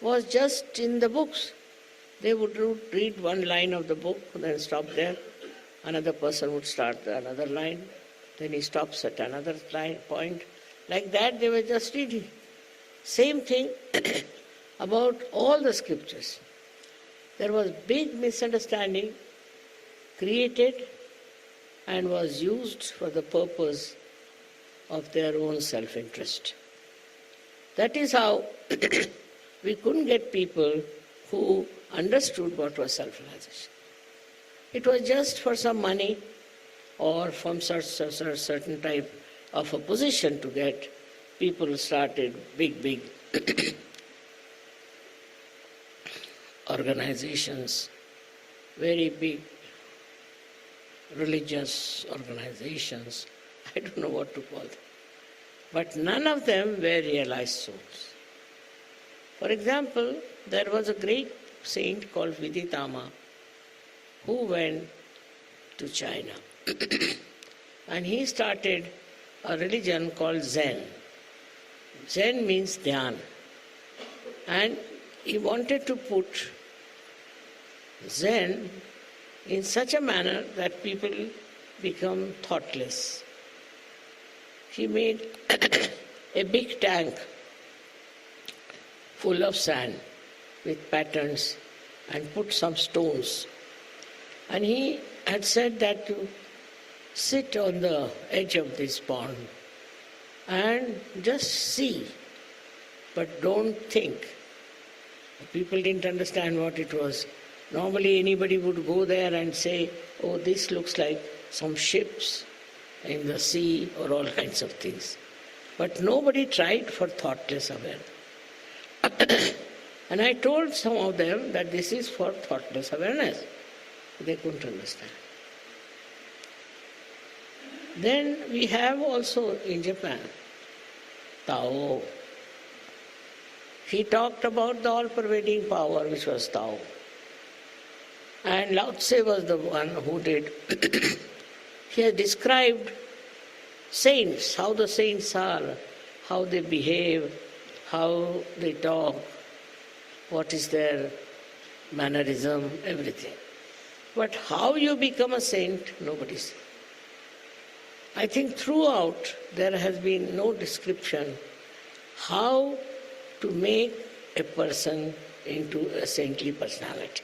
was just in the books. They would read one line of the book, then stop there. Another person would start another line, then he stops at another point. Like that they were just reading. Same thing about all the scriptures. There was big misunderstanding created and was used for the purpose of their own self-interest. That is how we couldn't get people who understood what was self-realization. It was just for some money or from certain type of a position to get. People started big organizations, very big religious organizations, I don't know what to call them. But none of them were realized souls. For example, there was a great saint called Viditama who went to China. And he started a religion called Zen. Zen means dhyan. And he wanted to put Zen in such a manner that people become thoughtless. He made a big tank full of sand with patterns and put some stones. And he had said that to sit on the edge of this pond and just see, but don't think. People didn't understand what it was. Normally anybody would go there and say, "Oh, this looks like some ships in the sea," or all kinds of things. But nobody tried for thoughtless awareness. And I told some of them that this is for thoughtless awareness. They couldn't understand. Then we have also in Japan, Tao. He talked about the all-pervading power which was Tao. And Lao Tse was the one who did. He has described saints, how the saints are, how they behave, how they talk, what is their mannerism, everything. But how you become a saint, nobody says. I think throughout there has been no description how to make a person into a saintly personality.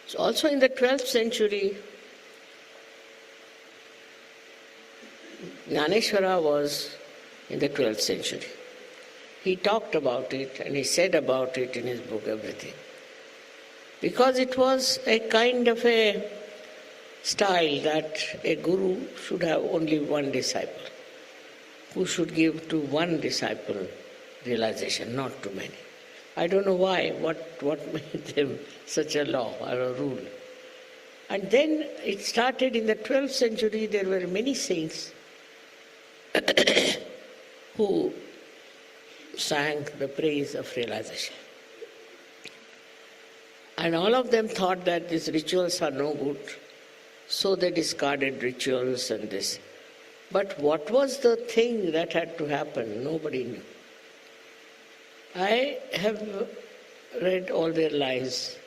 So also in the 12th century, Jnaneshwara was in the 12th century. He talked about it and he said about it in his book, everything. Because it was a kind of a style that a guru should have only one disciple, who should give to one disciple realization, not to many. I don't know why, what made them such a law or a rule. And then it started in the 12th century, there were many saints who sang the praise of realization. And all of them thought that these rituals are no good, so they discarded rituals and this. But what was the thing that had to happen? Nobody knew. I have read all their lives.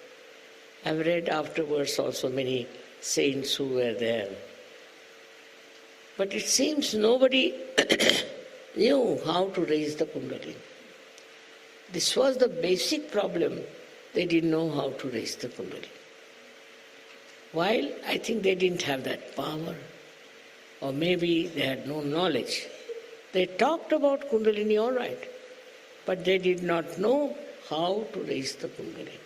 I've read afterwards also many saints who were there. But it seems nobody knew how to raise the Kundalini. This was the basic problem. They didn't know how to raise the Kundalini. While I think they didn't have that power, or maybe they had no knowledge. They talked about Kundalini all right, but they did not know how to raise the Kundalini.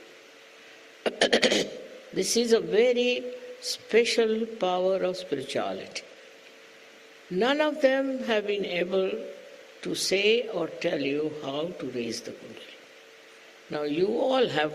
This is a very special power of spirituality. None of them have been able to say or tell you how to raise the Kundalini. Now you all have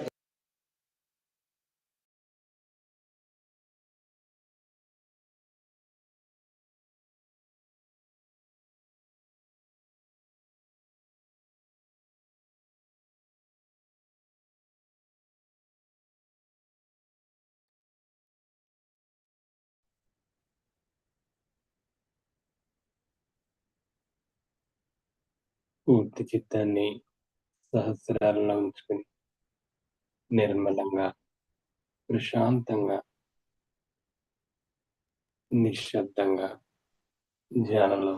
పూర్తి చిత్తాన్ని సహస్రాలలో ఉంచుకుని నిర్మలంగా, ప్రశాంతంగా, నిశ్శబ్దంగా ధ్యానంలో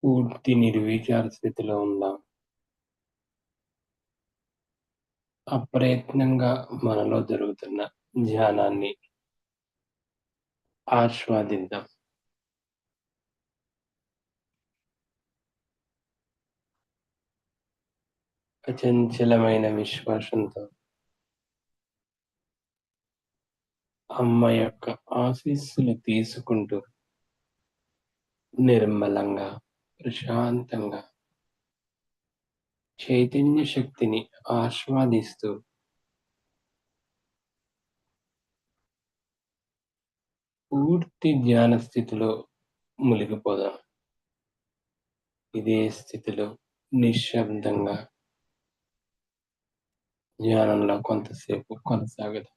పూర్తి నిర్విచార స్థితిలో ఉందాం. అప్రయత్నంగా మనలో జరుగుతున్న ధ్యానాన్ని ఆస్వాదిద్దాం. అచంచలమైన విశ్వాసంతో అమ్మ యొక్క ఆశీస్సులు తీసుకుంటూ నిర్మలంగా, ప్రశాంతంగా చైతన్య శక్తిని ఆస్వాదిస్తూ పూర్తి ధ్యాన స్థితిలో మునిగిపోదాం. ఇదే స్థితిలో నిశ్శబ్దంగా ధ్యానంలో కొంతసేపు కొనసాగదాం.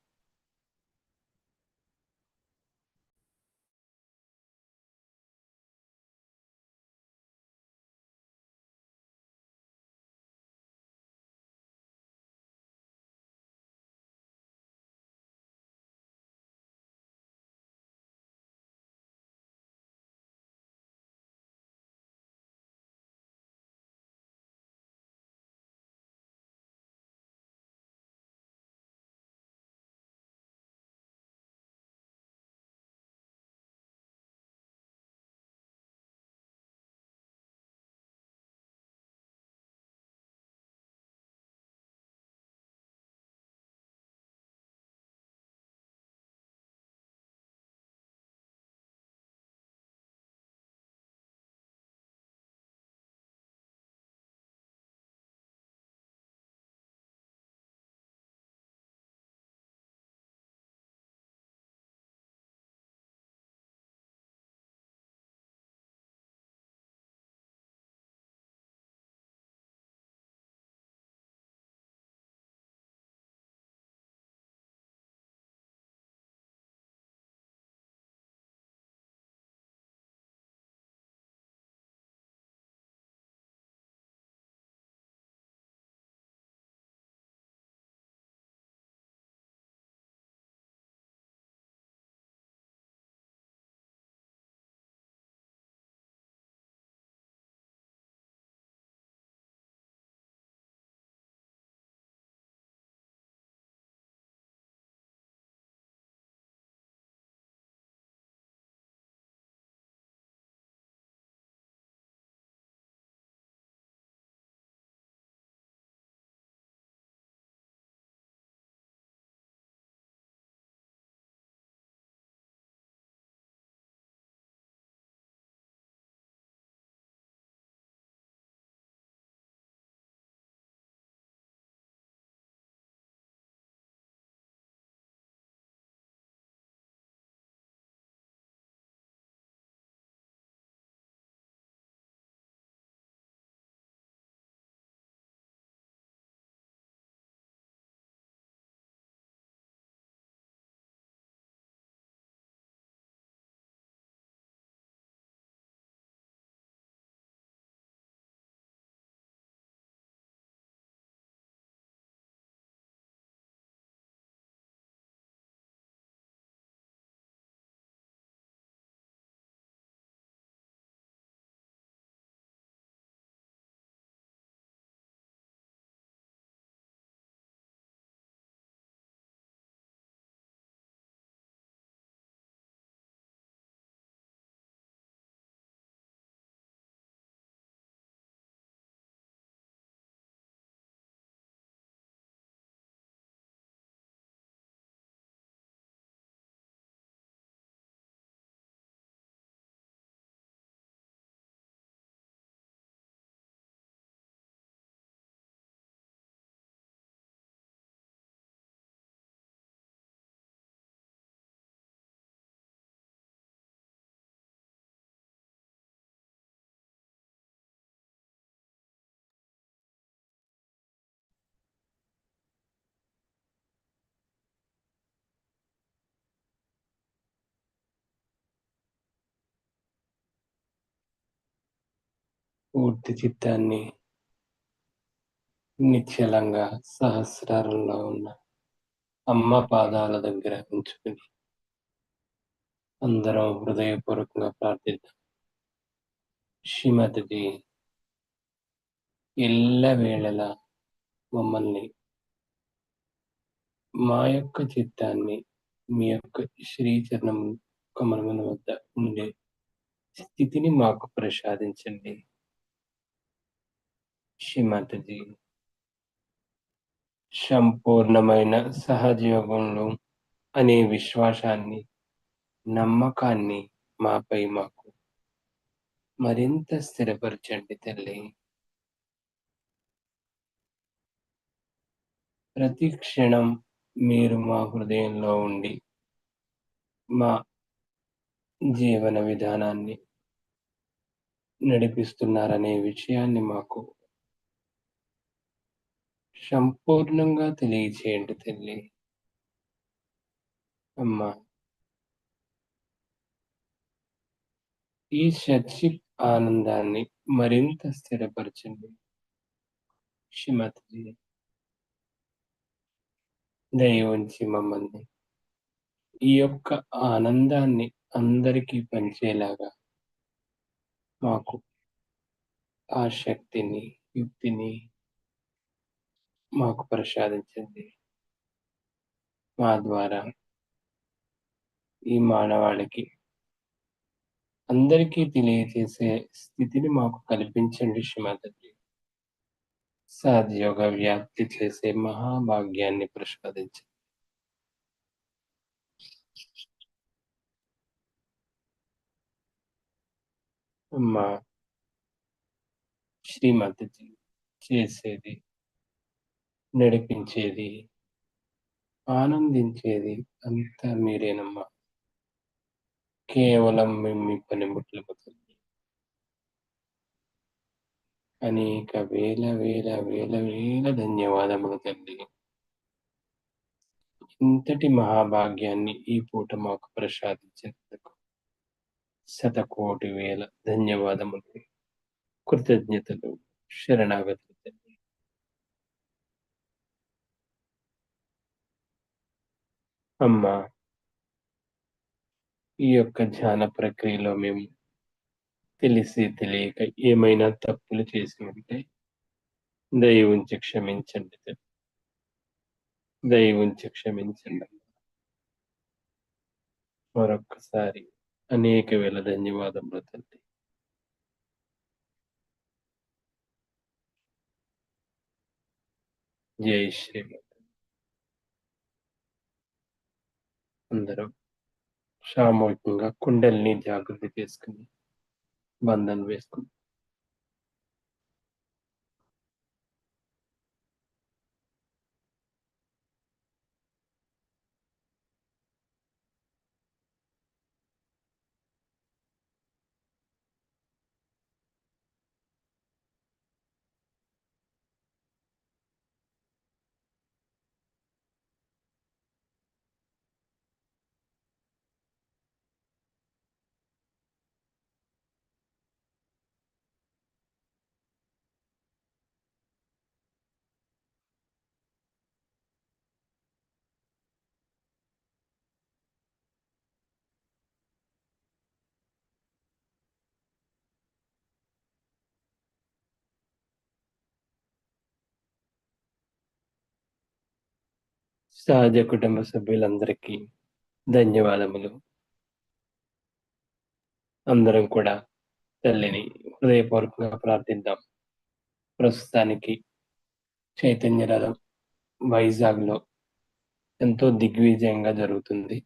పూర్తి చిత్తాన్ని నిశ్చలంగా సహస్రారంలో ఉన్న అమ్మ పాదాల దగ్గర ఉంచుకుని అందరం హృదయపూర్వకంగా ప్రార్థిద్దాం. శ్రీమతిజీ ఎల్లవేళలా మమ్మల్ని మా యొక్క చిత్తాన్ని మీ యొక్క శ్రీచరణం కమలముల వద్ద ఉండే స్థితిని మాకు ప్రసాదించండి. శ్రీమతిజీ సంపూర్ణమైన సహజయోగంలో అనే విశ్వాసాన్ని, నమ్మకాన్ని మాపై మాకు మరింత స్థిరపరచండి తల్లి. ప్రతి క్షణం మీరు మా హృదయంలో ఉండి మా జీవన విధానాన్ని నడిపిస్తున్నారనే విషయాన్ని మాకు సంపూర్ణంగా తెలియచేయండి తల్లి. అమ్మా, ఈ సచ్చిత్ ఆనందాన్ని మరింత స్థిరపరచండి. శ్రీమతి దయ ఉంచి మమ్మల్ని ఈ యొక్క ఆనందాన్ని అందరికీ పంచేలాగా మాకు ఆ శక్తిని, యుక్తిని మాకు ప్రసాదించండి. మా ద్వారా ఈ మానవాళికి అందరికీ తెలియజేసే స్థితిని మాకు కల్పించండి. శ్రీమతి సహజయోగ వ్యాప్తి చేసే మహాభాగ్యాన్ని ప్రసాదించండి. అమ్మా, శ్రీమతిజీ చేసేది, నడిపించేది, ఆనందించేది అంతా మీరేనమ్మా. కేవలం మేము మీ పనిముట్లకు తల్లి. అనేక వేల వేల వేల వేల ధన్యవాదములు తల్లి. ఇంతటి మహాభాగ్యాన్ని ఈ పూట మాకు ప్రసాదించినందుకు శతకోటి వేల ధన్యవాదములు, కృతజ్ఞతలు, శరణాగతులు తల్లి. అమ్మా, ఈ యొక్క ధ్యాన ప్రక్రియలో మేము తెలిసి తెలియక ఏమైనా తప్పులు చేసి ఉంటే దయ ఉంచి క్షమించండి తల్లి. దయ ఉంచి క్షమించండి. మరొక్కసారి అనేక వేల ధన్యవాదములు తల్లి. జై శ్రీమతి. అందరం సామూహికంగా కుండల్ని జాగృతి చేసుకుని బంధన్ వేసుకుని సహజ కుటుంబ సభ్యులందరికీ ధన్యవాదములు. అందరం కూడా తల్లిని హృదయపూర్వకంగా ప్రార్థిద్దాం. ప్రస్తుతానికి చైతన్య రథం వైజాగ్లో ఎంతో దిగ్విజయంగా జరుగుతుంది.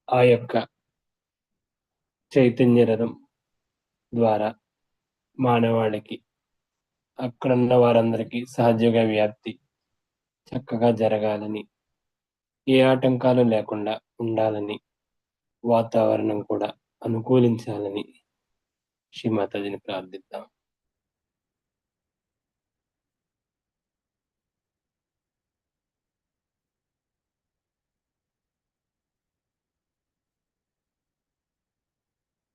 ఆ యొక్క చైతన్య రథం ద్వారా మానవాళికి, అక్కడున్న వారందరికీ సహజయోగ వ్యాప్తి చక్కగా జరగాలని, ఏ ఆటంకాలు లేకుండా ఉండాలని, వాతావరణం కూడా అనుకూలించాలని శ్రీమాతాజీని ప్రార్థిద్దాం.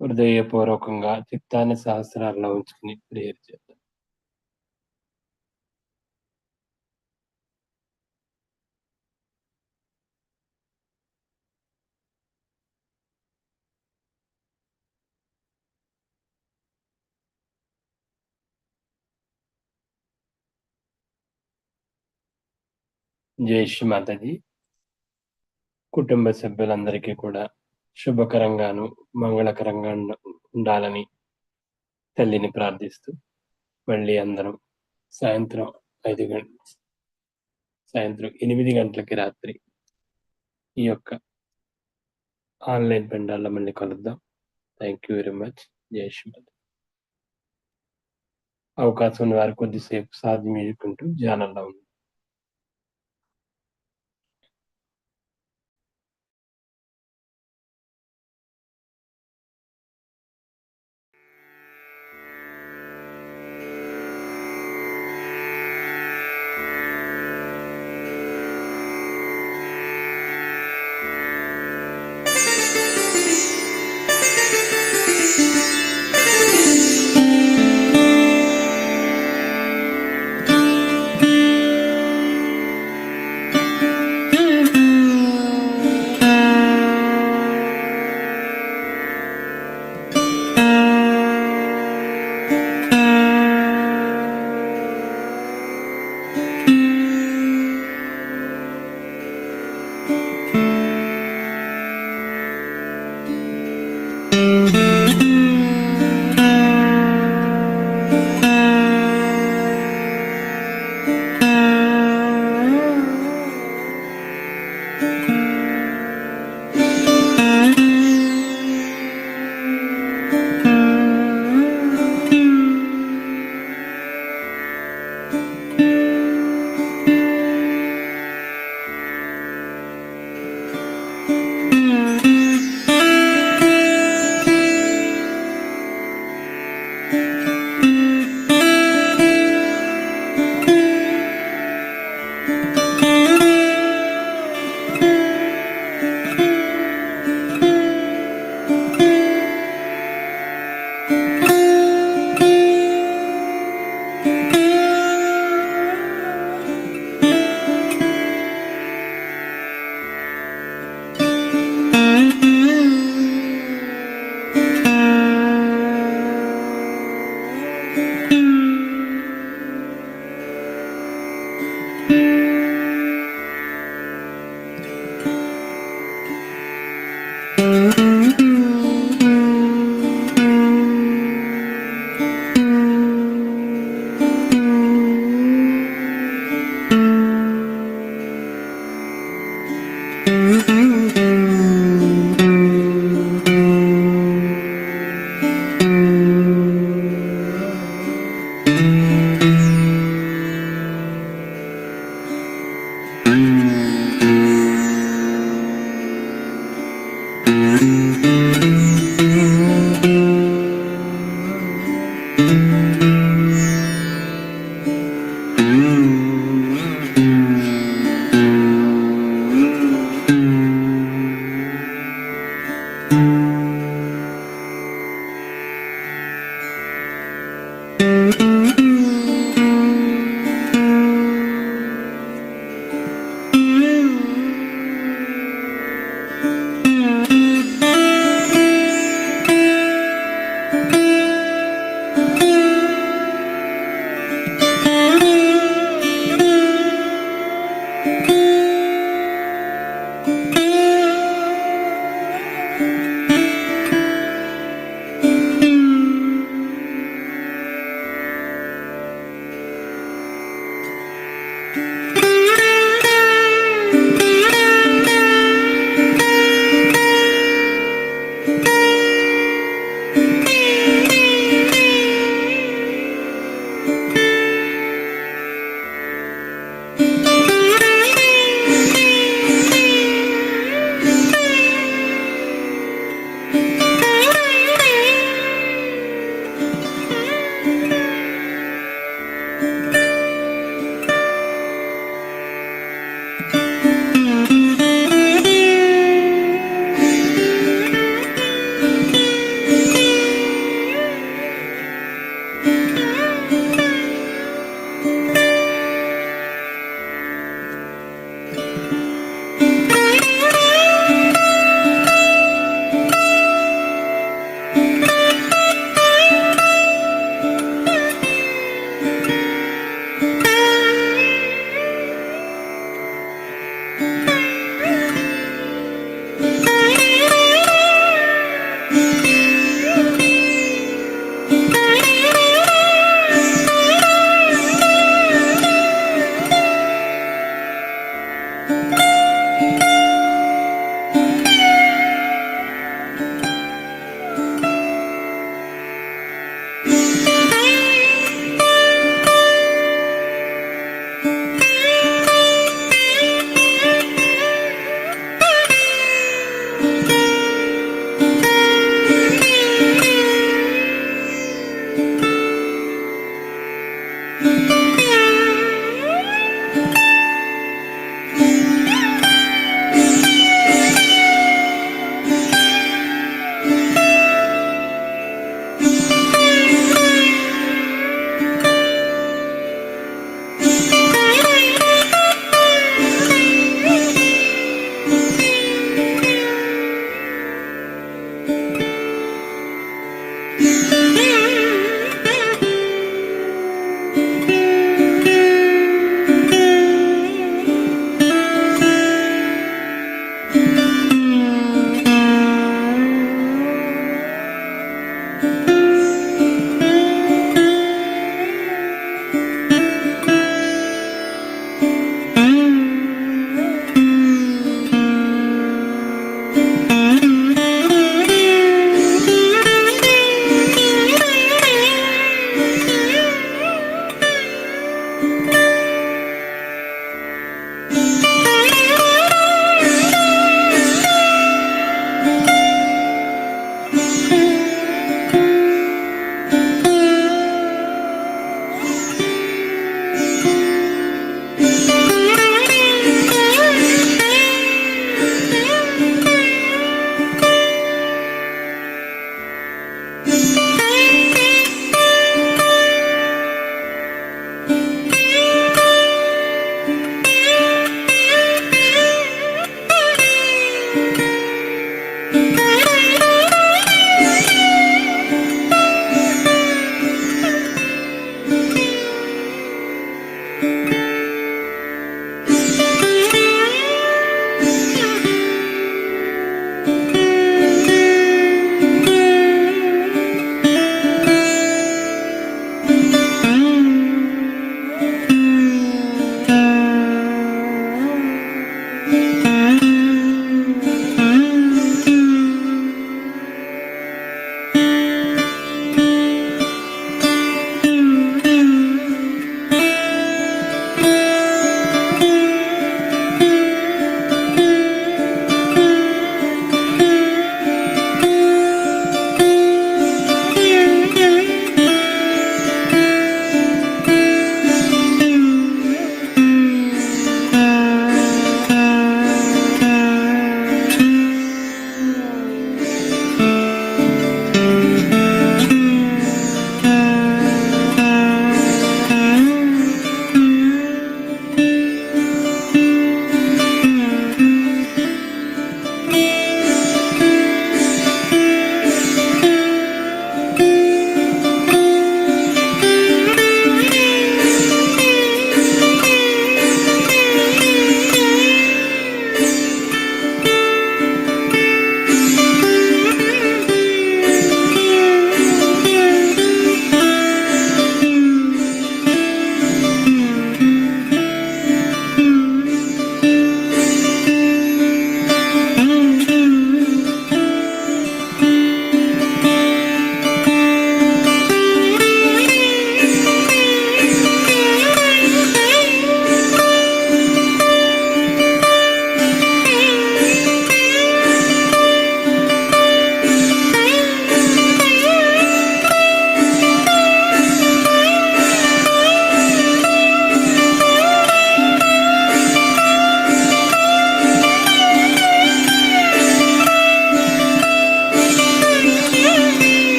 హృదయపూర్వకంగా చిత్తాన్ని సహస్రాల్లో ఉంచుకుని ప్రేయర్ చేద్దాం. జై శ్రీ మాతాజీ. కుటుంబ సభ్యులందరికీ కూడా శుభకరంగాను మంగళకరంగా ఉండాలని తల్లిని ప్రార్థిస్తూ మళ్ళీ అందరం సాయంత్రం 8 గంటలకి రాత్రి ఈ యొక్క ఆన్లైన్ పెండాల్లో మళ్ళీ కలుద్దాం. Thank you very much. జై శ్రీమతి. అవకాశం ఉన్న వారు కొద్దిసేపు సాధి మీదుకుంటూ ధ్యానంలో ఉంది.